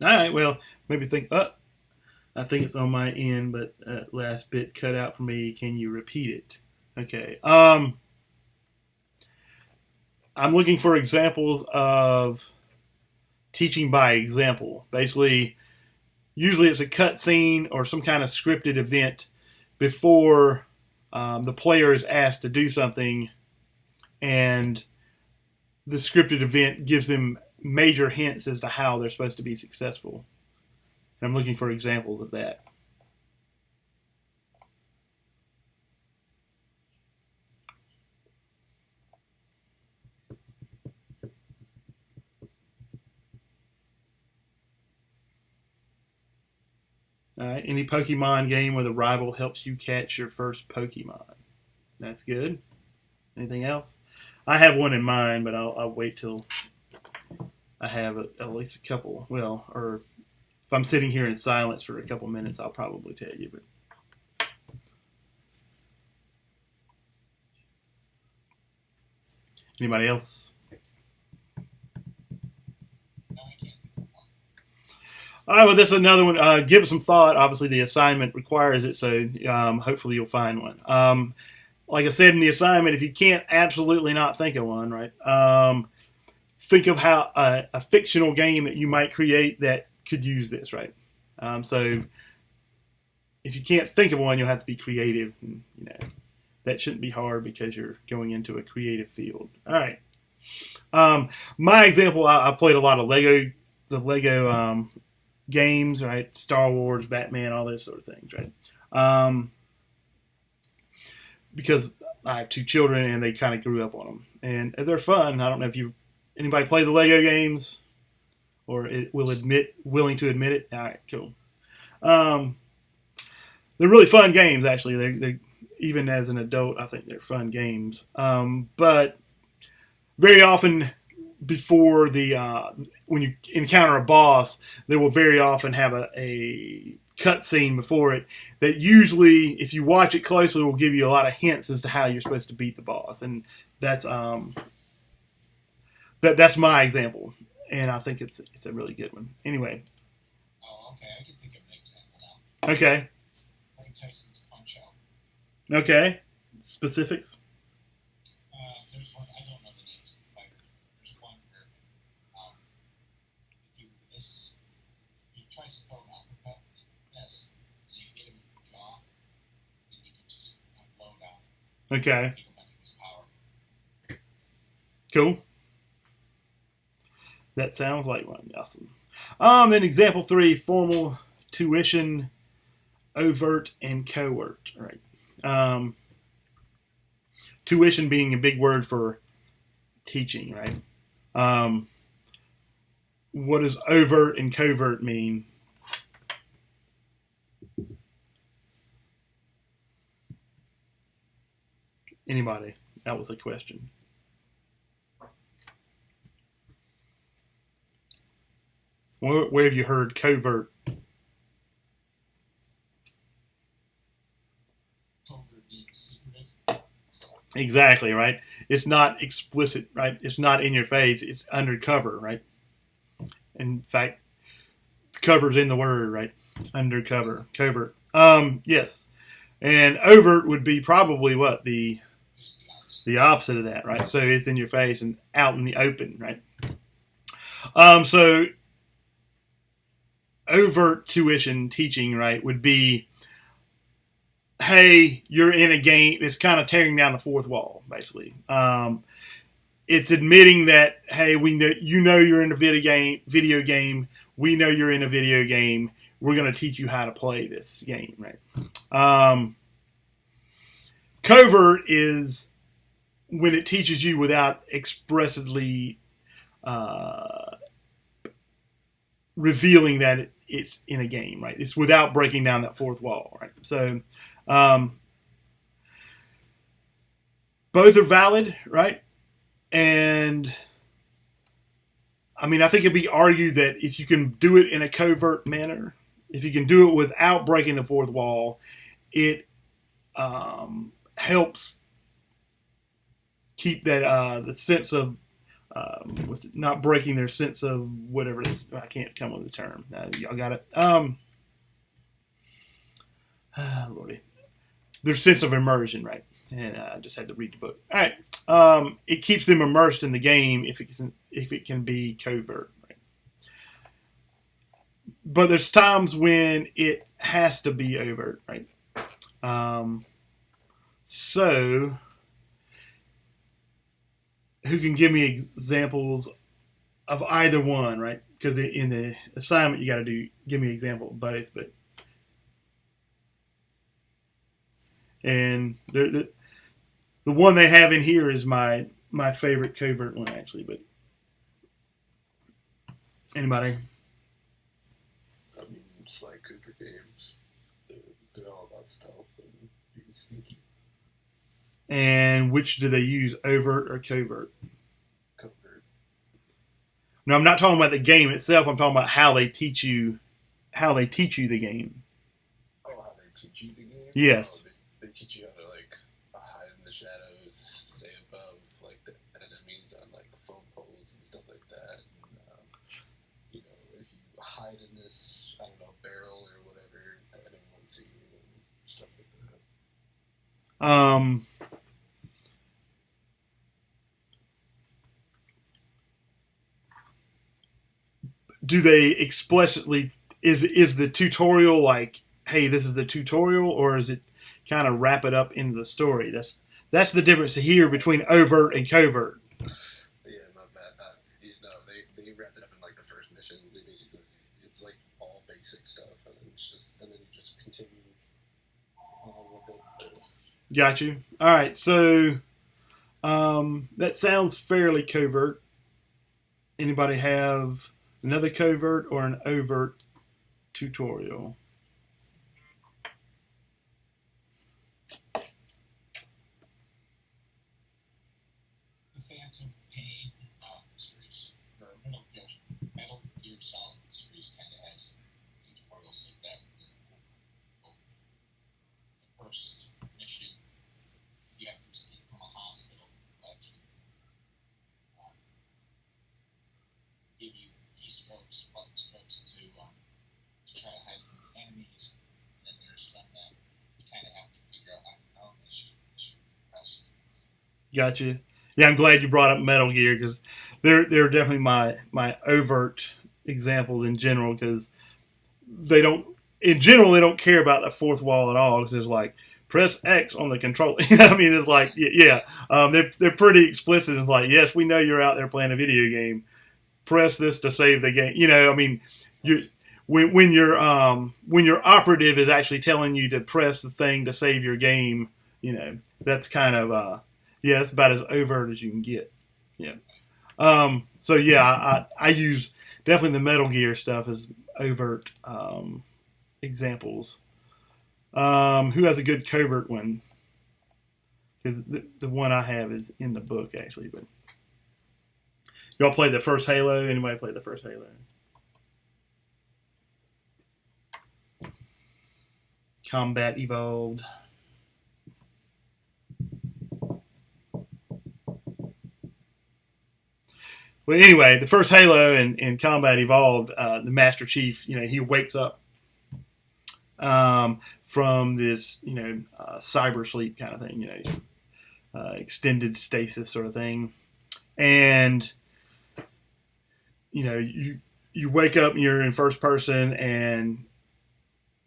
All right. Well, maybe think. I think it's on my end, but last bit cut out for me. Can you repeat it? Okay. I'm looking for examples of teaching by example. Basically, usually it's a cut scene or some kind of scripted event before the player is asked to do something, and the scripted event gives them major hints as to how they're supposed to be successful. And I'm looking for examples of that. All right. Any Pokemon game where the rival helps you catch your first Pokemon? That's good. Anything else? I have one in mind, but I'll wait till I have at least a couple. Well, or if I'm sitting here in silence for a couple minutes, I'll probably tell you. But anybody else? No, I can't. All right, well, this is another one. Give it some thought. Obviously, the assignment requires it, so hopefully you'll find one. Like I said in the assignment, if you can't absolutely not think of one, right? Think of how a fictional game that you might create that could use this, right? So if you can't think of one, you'll have to be creative. And, that shouldn't be hard because you're going into a creative field. All right. My example, I played a lot of the Lego games, right? Star Wars, Batman, all those sort of things, right? Because I have two children and they kind of grew up on them, and they're fun. I don't know if anybody play the Lego games, or willing to admit it. All right, cool. They're really fun games, actually. They're even as an adult, I think they're fun games. But very often, before when you encounter a boss, they will very often have a cut scene before it that usually, if you watch it closely, will give you a lot of hints as to how you're supposed to beat the boss. And that's that's my example, and I think it's a really good one. Anyway. Oh, okay. I can think of an example now. Okay. Mike Tyson's Punch Out. Okay. Specifics. There's one, I don't know the names of the fighter. There's one where you do this, he tries to throw an uppercut, and you do this, and you hit him in the jaw, and you can just blow down. Okay. Keep him back in his power. Cool. That sounds like one. Awesome. Then example 3, formal, tuition, overt, and covert. All right. Tuition being a big word for teaching, right? What does overt and covert mean? Anybody? That was a question. Where have you heard covert? Covert being secretive. Exactly, right? It's not explicit, right? It's not in your face. It's undercover, right? In fact, cover's in the word, right? Undercover, covert. Yes. And overt would be probably what? The opposite of that, right? So it's in your face and out in the open, right? So overt tuition teaching, right, would be, hey, you're in a game. It's kind of tearing down the fourth wall, basically. It's admitting that, hey, we know you're in a video game. We know you're in a video game. We're going to teach you how to play this game, right? Covert is when it teaches you without expressly revealing that it's in a game, right? It's without breaking down that fourth wall, right? So both are valid, right? And I mean, I think it'd be argued that if you can do it in a covert manner, if you can do it without breaking the fourth wall, it helps keep that the sense of not breaking their sense of whatever. I can't come up with the term. Y'all got it. Lordy, their sense of immersion, right? And I just had to read the book. All right, it keeps them immersed in the game if it can be covert, right? But there's times when it has to be overt, right? So, who can give me examples of either one, right? Because in the assignment you got to give me an example of both, but and the one they have in here is my favorite covert one actually. But anybody? I mean, it's like Cooper games. They're all about stealth and being sneaky. And which do they use, overt or covert? Covert. No, I'm not talking about the game itself. I'm talking about how they teach you the game. Oh, how they teach you the game? Yes. Oh, they teach you how to like hide in the shadows, stay above like the enemies on like phone poles and stuff like that. And, you know, if you hide in this, I don't know, barrel or whatever, the enemy won't see you and stuff like that. Do they explicitly is the tutorial like, hey, this is the tutorial, or is it kind of wrap it up into the story? That's the difference here between overt and covert. Yeah, my bad. You know, they wrap it up in like the first mission. They basically, it's like all basic stuff, and then you just continue with it. Got you. All right, so that sounds fairly covert. Anybody have another covert or an overt tutorial? The Phantom Pain series, the Metal Gear Solid series, kind of has tutorials like that. The first mission, you have to escape from a hospital, actually give you keystrokes, button strokes to try to hide from the enemies. And then there's some that you kind of have to figure out how to shoot best. Gotcha. Yeah, I'm glad you brought up Metal Gear because they're definitely my overt examples in general, because they don't care about the fourth wall at all, because it's like press X on the controller. I mean, it's like they're pretty explicit. It's like, yes, we know you're out there playing a video game. Press this to save the game. You know, I mean, when your operative is actually telling you to press the thing to save your game, you know, that's kind of that's about as overt as you can get. Yeah. So yeah, I use definitely the Metal Gear stuff as overt examples. Who has a good covert one? Because the one I have is in the book actually. But y'all played the first Halo? Anybody played the first Halo? Combat Evolved. Well, anyway, the first Halo and Combat Evolved, the Master Chief, you know, he wakes up from this, you know, cyber sleep kind of thing, you know, extended stasis sort of thing, and you know, you wake up and you're in first person, and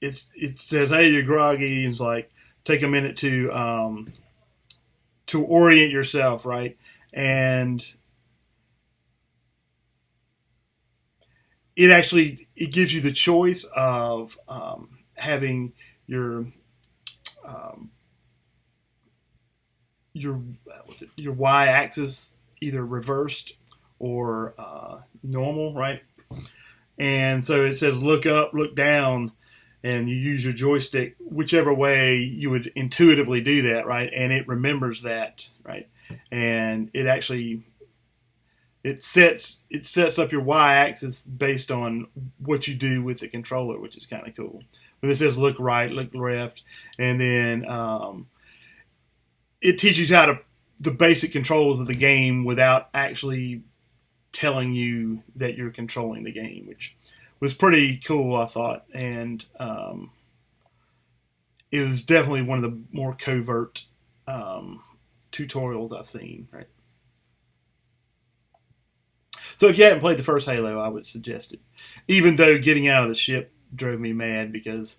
it says, "Hey, you're groggy," and it's like, take a minute to orient yourself, right, and it gives you the choice of having your your your y-axis either reversed or normal, right? And so it says look up, look down, and you use your joystick whichever way you would intuitively do that, right? And it remembers that, right? And it actually it sets up your y-axis based on what you do with the controller, which is kind of cool. But it says look right, look left, and then it teaches you how to the basic controls of the game without actually telling you that you're controlling the game, which was pretty cool, I thought. And it was definitely one of the more covert tutorials I've seen. Right. So if you hadn't played the first Halo, I would suggest it. Even though getting out of the ship drove me mad because,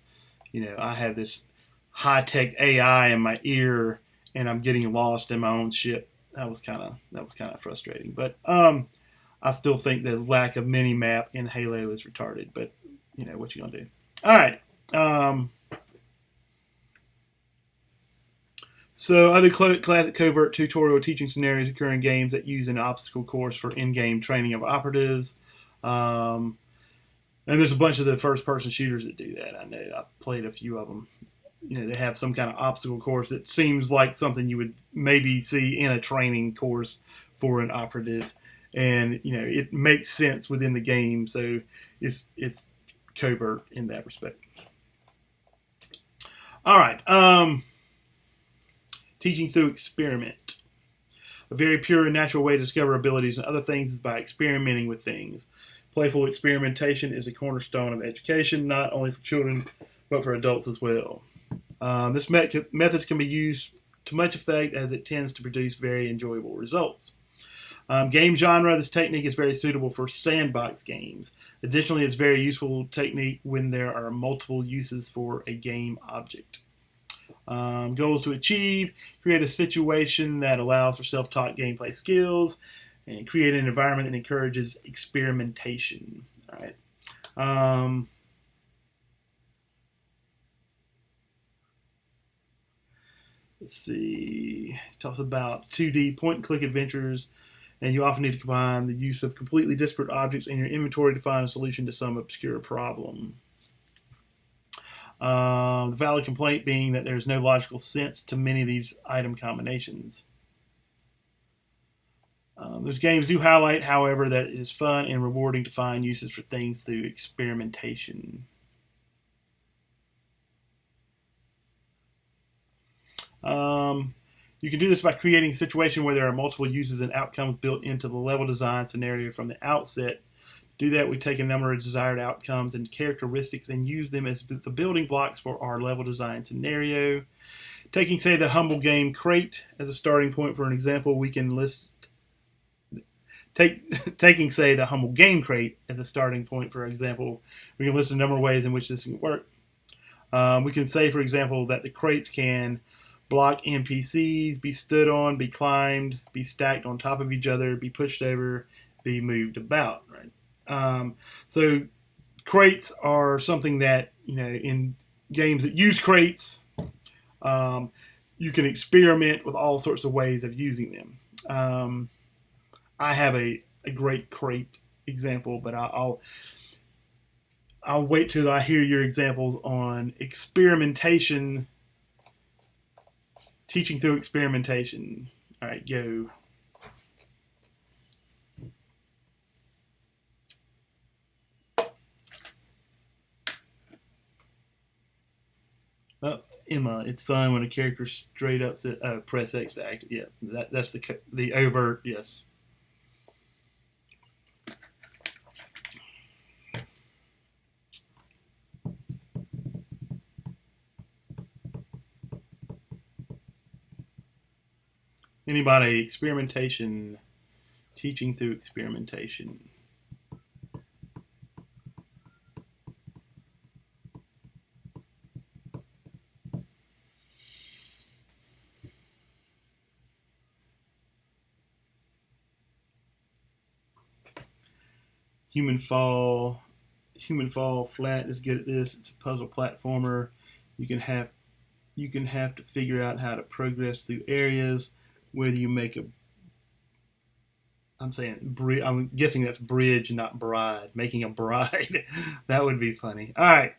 I have this high tech AI in my ear and I'm getting lost in my own ship. That was kind of frustrating. But I still think the lack of mini map in Halo is retarded. But what you gonna do? All right. So other classic covert tutorial teaching scenarios occur in games that use an obstacle course for in-game training of operatives. And there's a bunch of the first-person shooters that do that. I know I've played a few of them. They have some kind of obstacle course that seems like something you would maybe see in a training course for an operative, and it makes sense within the game, so it's covert in that respect. All right, teaching through experiment. A very pure and natural way to discover abilities and other things is by experimenting with things. Playful experimentation is a cornerstone of education, not only for children, but for adults as well. This method can be used to much effect as it tends to produce very enjoyable results. Game genre, this technique is very suitable for sandbox games. Additionally, it's a very useful technique when there are multiple uses for a game object. Goals to achieve: create a situation that allows for self-taught gameplay skills, and create an environment that encourages experimentation. All right. Let's see. It talks about 2D point-and-click adventures, and you often need to combine the use of completely disparate objects in your inventory to find a solution to some obscure problem. The valid complaint being that there's no logical sense to many of these item combinations. Those games do highlight, however, that it is fun and rewarding to find uses for things through experimentation. You can do this by creating a situation where there are multiple uses and outcomes built into the level design scenario from the outset. To do that, we take a number of desired outcomes and characteristics and use them as the building blocks for our level design scenario. Taking, say, the humble game crate as a starting point for an example, we can list. Taking, say, the humble game crate as a starting point for example, we can list a number of ways in which this can work. We can say, for example, that the crates can block NPCs, be stood on, be climbed, be stacked on top of each other, be pushed over, be moved about. Right. So crates are something that in games that use crates, you can experiment with all sorts of ways of using them. I have a great crate example, but I'll wait till I hear your examples on experimentation. Teaching through experimentation. All right, go. Oh, Emma, it's fun when a character straight up says, press X to act. Yeah, that's the overt, yes. Anybody, experimentation, teaching through experimentation. Human Fall Flat is good at this. It's a puzzle platformer. You can have to figure out how to progress through areas. whether you make a, I'm guessing that's bridge, not bride. Making a bride. That would be funny. All right.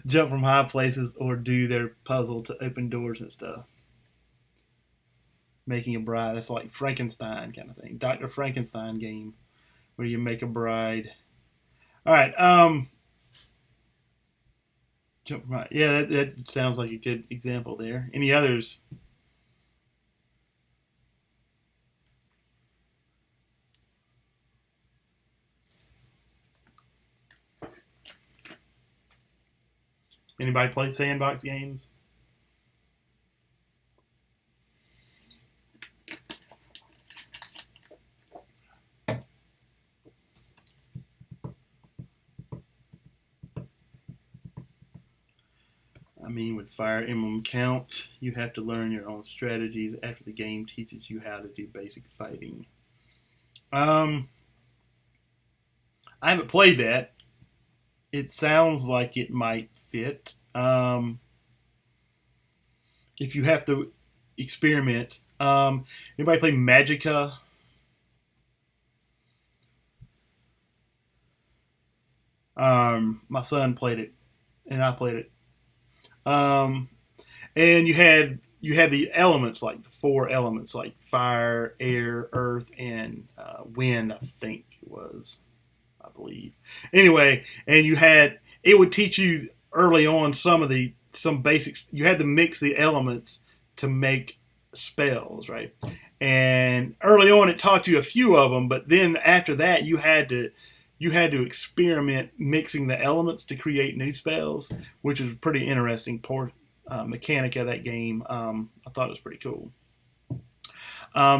Jump from high places or do their puzzle to open doors and stuff. Making a bride. That's like Frankenstein kind of thing. Dr. Frankenstein game where you make a bride. All right. Jump from high. Yeah, that sounds like a good example there. Any others? Anybody play sandbox games? I mean, with Fire Emblem count, you have to learn your own strategies after the game teaches you how to do basic fighting. I haven't played that. It sounds like it might fit. If you have to experiment. Anybody play Magica? My son played it, and I played it. And you had the elements, like the four elements, like fire, air, earth, and wind. I think it was, I believe. Anyway, and it would teach you early on some basics. You had to mix the elements to make spells, right? And early on, it taught you a few of them, but then after that, you had to experiment mixing the elements to create new spells, which is a pretty interesting mechanic of that game. I thought it was pretty cool.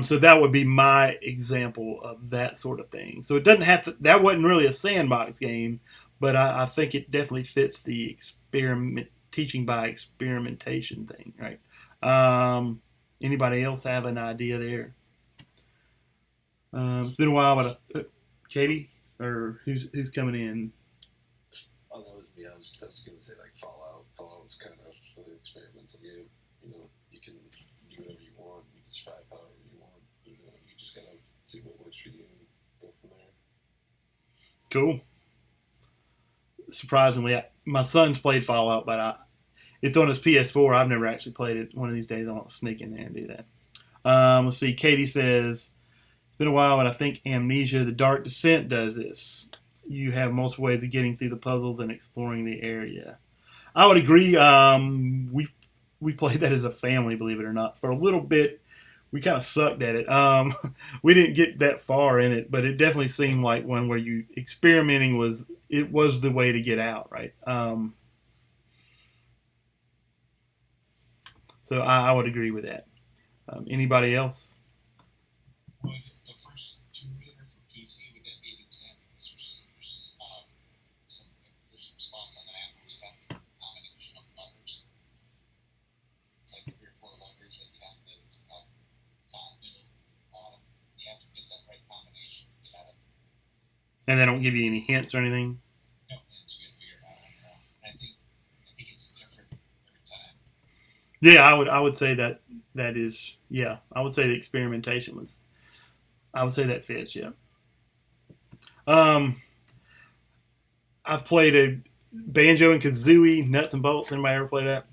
So that would be my example of that sort of thing. So it doesn't have to. That wasn't really a sandbox game, but I think it definitely fits the teaching by experimentation thing, right? Anybody else have an idea there? It's been a while, but Katie, or who's coming in? Oh, that was me. I was going to say like Fallout. Fallout's kind of an experimental game. You can do whatever you want. You can survive however you want. You just gotta see what works for you and go from there. Cool. Surprisingly, my son's played Fallout, but it's on his PS4. I've never actually played it. One of these days, I'll sneak in there and do that. Let's see. Katie says, it's been a while, but I think Amnesia, The Dark Descent does this. You have multiple ways of getting through the puzzles and exploring the area. I would agree. We played that as a family, believe it or not. For a little bit, we kind of sucked at it. We didn't get that far in it, but it definitely seemed like one where you experimenting was the way to get out, right? So I would agree with that. Anybody else? Would the first Tomb Raider for PC, would that be an example? Because there's some spots on the map where you have the combination of levers. It's like 3 or 4 levers that you have to top, middle, bottom. You have to get that right combination to get out of it. And they don't give you any hints or anything? No hints, you gotta figure it out on your own. I think it's different every time. Yeah, I would say that is, yeah. I would say the experimentation was. I would say that fits, yeah. I've played a Banjo and Kazooie, Nuts and Bolts. Anybody ever play that?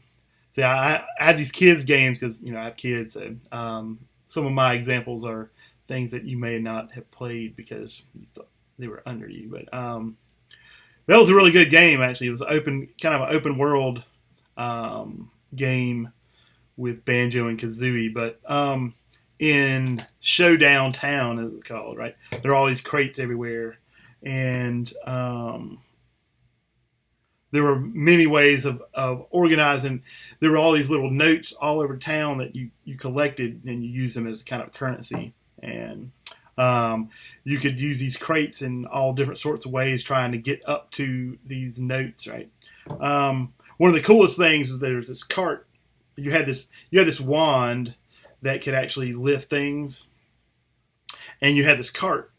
See, I have these kids games because I have kids. So some of my examples are things that you may not have played because you thought they were under you. But that was a really good game. Actually, it was kind of an open world game with Banjo and Kazooie, but in Showdown Town, as it's called, right? There are all these crates everywhere, and there were many ways of organizing. There were all these little notes all over town that you collected, and you use them as kind of currency. And you could use these crates in all different sorts of ways, trying to get up to these notes, right? One of the coolest things is there's this cart. You had this wand that could actually lift things, and you had this cart.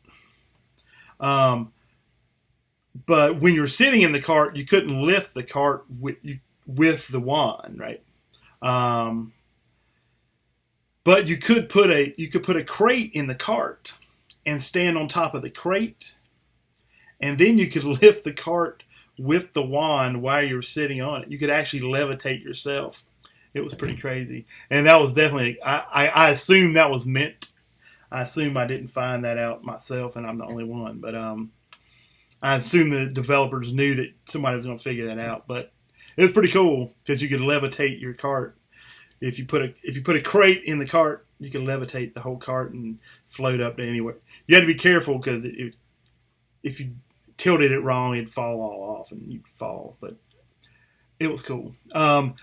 But when you're sitting in the cart, you couldn't lift the cart with the wand, right? Um, but you could put a crate in the cart and stand on top of the crate, and then you could lift the cart with the wand while you're sitting on it. You could actually levitate yourself. It was pretty crazy, and that was definitely. I assume that was meant. I assume I didn't find that out myself, and I'm the only one. But I assume the developers knew that somebody was going to figure that out. But it was pretty cool because you could levitate your cart. If you put a crate in the cart, you can levitate the whole cart and float up to anywhere. You had to be careful because if you tilted it wrong, it'd fall all off and you'd fall. But it was cool. So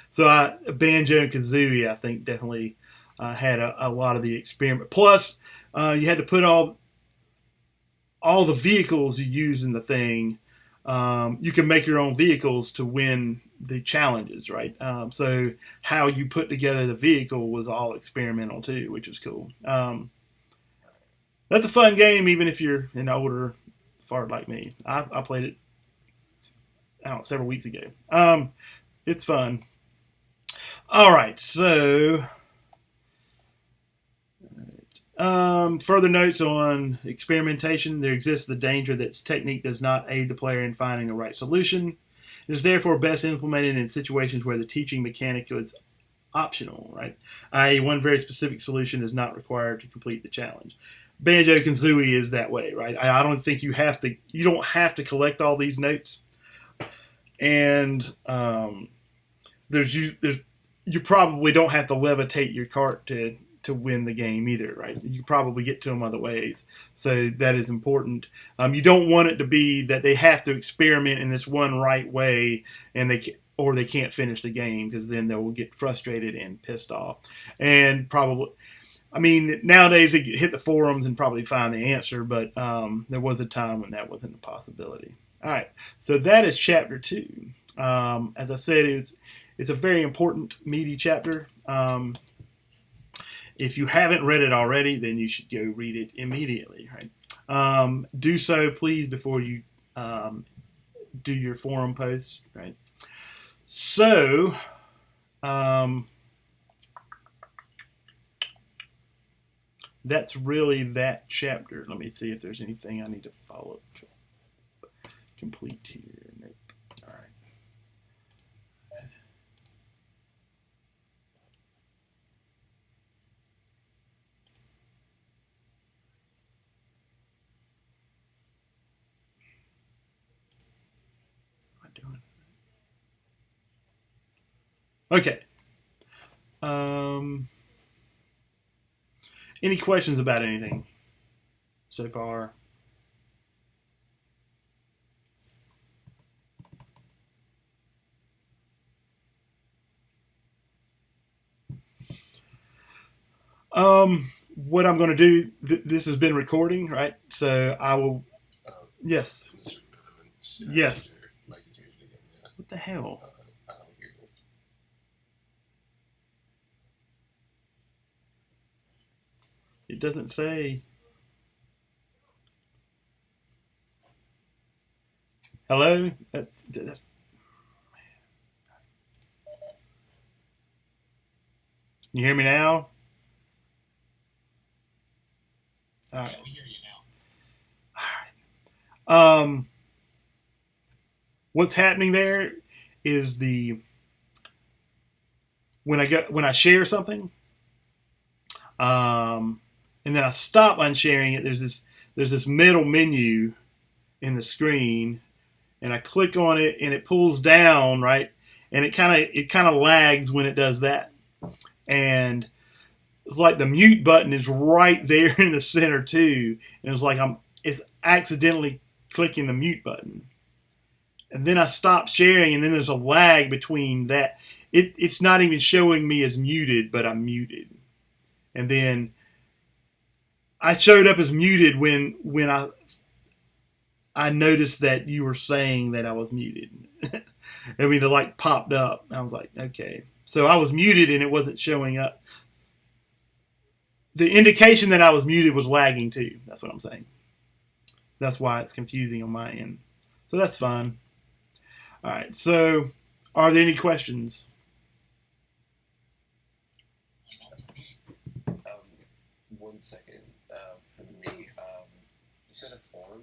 Banjo and Kazooie, I think, definitely had a lot of the experiment. Plus, you had to put all the vehicles you use in the thing. You can make your own vehicles to win the challenges, right? So how you put together the vehicle was all experimental too, which was cool. That's a fun game, even if you're an older fart like me. I played it, I don't know, several weeks ago. It's fun. All right, so further notes on experimentation. There exists the danger that technique does not aid the player in finding the right solution. It is therefore best implemented in situations where the teaching mechanic is optional, right? I.e., one very specific solution is not required to complete the challenge. Banjo-Kazooie is that way, right? I don't think you don't have to collect all these notes. And you probably don't have to levitate your cart to win the game either, right? You probably get to them other ways. So that is important. You don't want it to be that they have to experiment in this one right way and they can't finish the game, because then they will get frustrated and pissed off. And probably, I mean, nowadays they hit the forums and probably find the answer, but there was a time when that wasn't a possibility. All right, so that is chapter 2. As I said, it's a very important, meaty chapter. If you haven't read it already, then you should go read it immediately, right? Do so, please, before you do your forum posts, right? So, that's really that chapter. Let me see if there's anything I need to follow complete here. Nope. All right. Okay. Any questions about anything so far? What I'm going to do, this has been recording, right? So I will, yes. Yes. What the hell? It doesn't say. Hello? That's. Can you hear me now? All right. Yeah, we hear you now. All right. What's happening there is when I share something, and then I stop unsharing it. There's this middle menu in the screen, and I click on it, and it pulls down, right, and it kind of lags when it does that, and it's like the mute button is right there in the center too, and it's like it's accidentally clicking the mute button, and then I stop sharing, and then there's a lag between that. It's not even showing me as muted, but I'm muted. And then I showed up as muted when I noticed that you were saying that I was muted. I mean, it like popped up. I was like, okay. So I was muted and it wasn't showing up. The indication that I was muted was lagging too. That's what I'm saying. That's why it's confusing on my end. So that's fine. All right. So are there any questions? said a forum.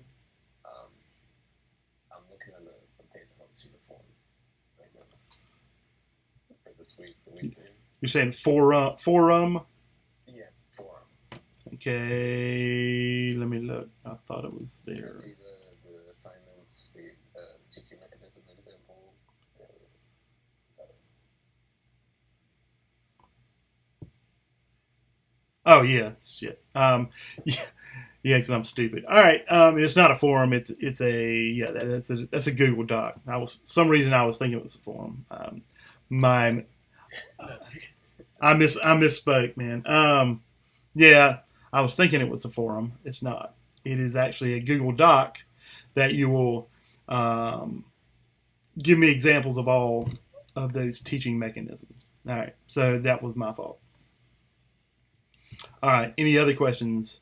I'm looking on the page. I don't see the forum right now. For this week, the week thing. You're saying forum? Yeah, forum. Okay, let me look. I thought it was You there. can see the assignments, the teaching mechanism example. Oh yeah, shit. Yeah, yeah, because I'm stupid. All right, it's not a forum. It's a that's a Google Doc. Some reason I was thinking it was a forum. My I misspoke, man. Yeah, I was thinking it was a forum. It's not. It is actually a Google Doc that you will give me examples of all of those teaching mechanisms. All right, so that was my fault. All right, any other questions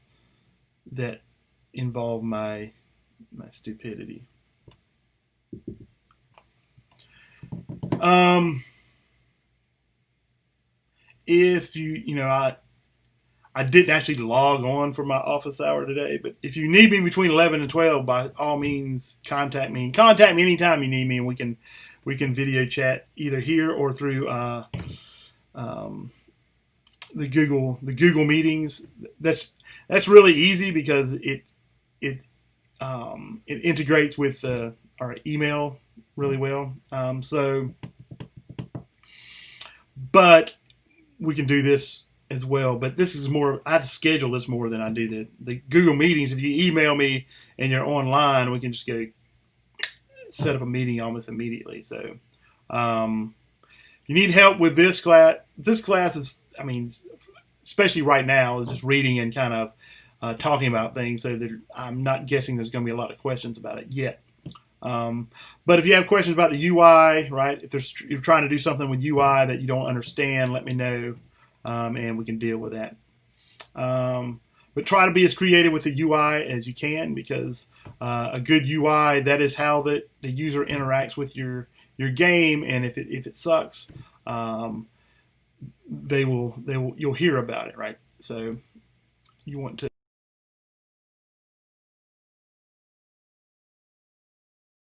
that involve my stupidity? If I didn't actually log on for my office hour today, but if you need me between 11 and 12, by all means, contact me. Contact me anytime you need me, and we can video chat either here or through the Google meetings. That's really easy because it integrates with our email really well. But we can do this as well. But this is more. I have to schedule this more than I do the Google meetings. If you email me and you're online, we can just set up a meeting almost immediately. So, if you need help with this class is, I mean, especially right now, is just reading and kind of talking about things. So that I'm not guessing there's going to be a lot of questions about it yet. But if you have questions about the UI, right? If you're trying to do something with UI that you don't understand, let me know, and we can deal with that. But try to be as creative with the UI as you can, because a good UI, that is how the user interacts with your game, and if it sucks, you'll hear about it, right? So you want to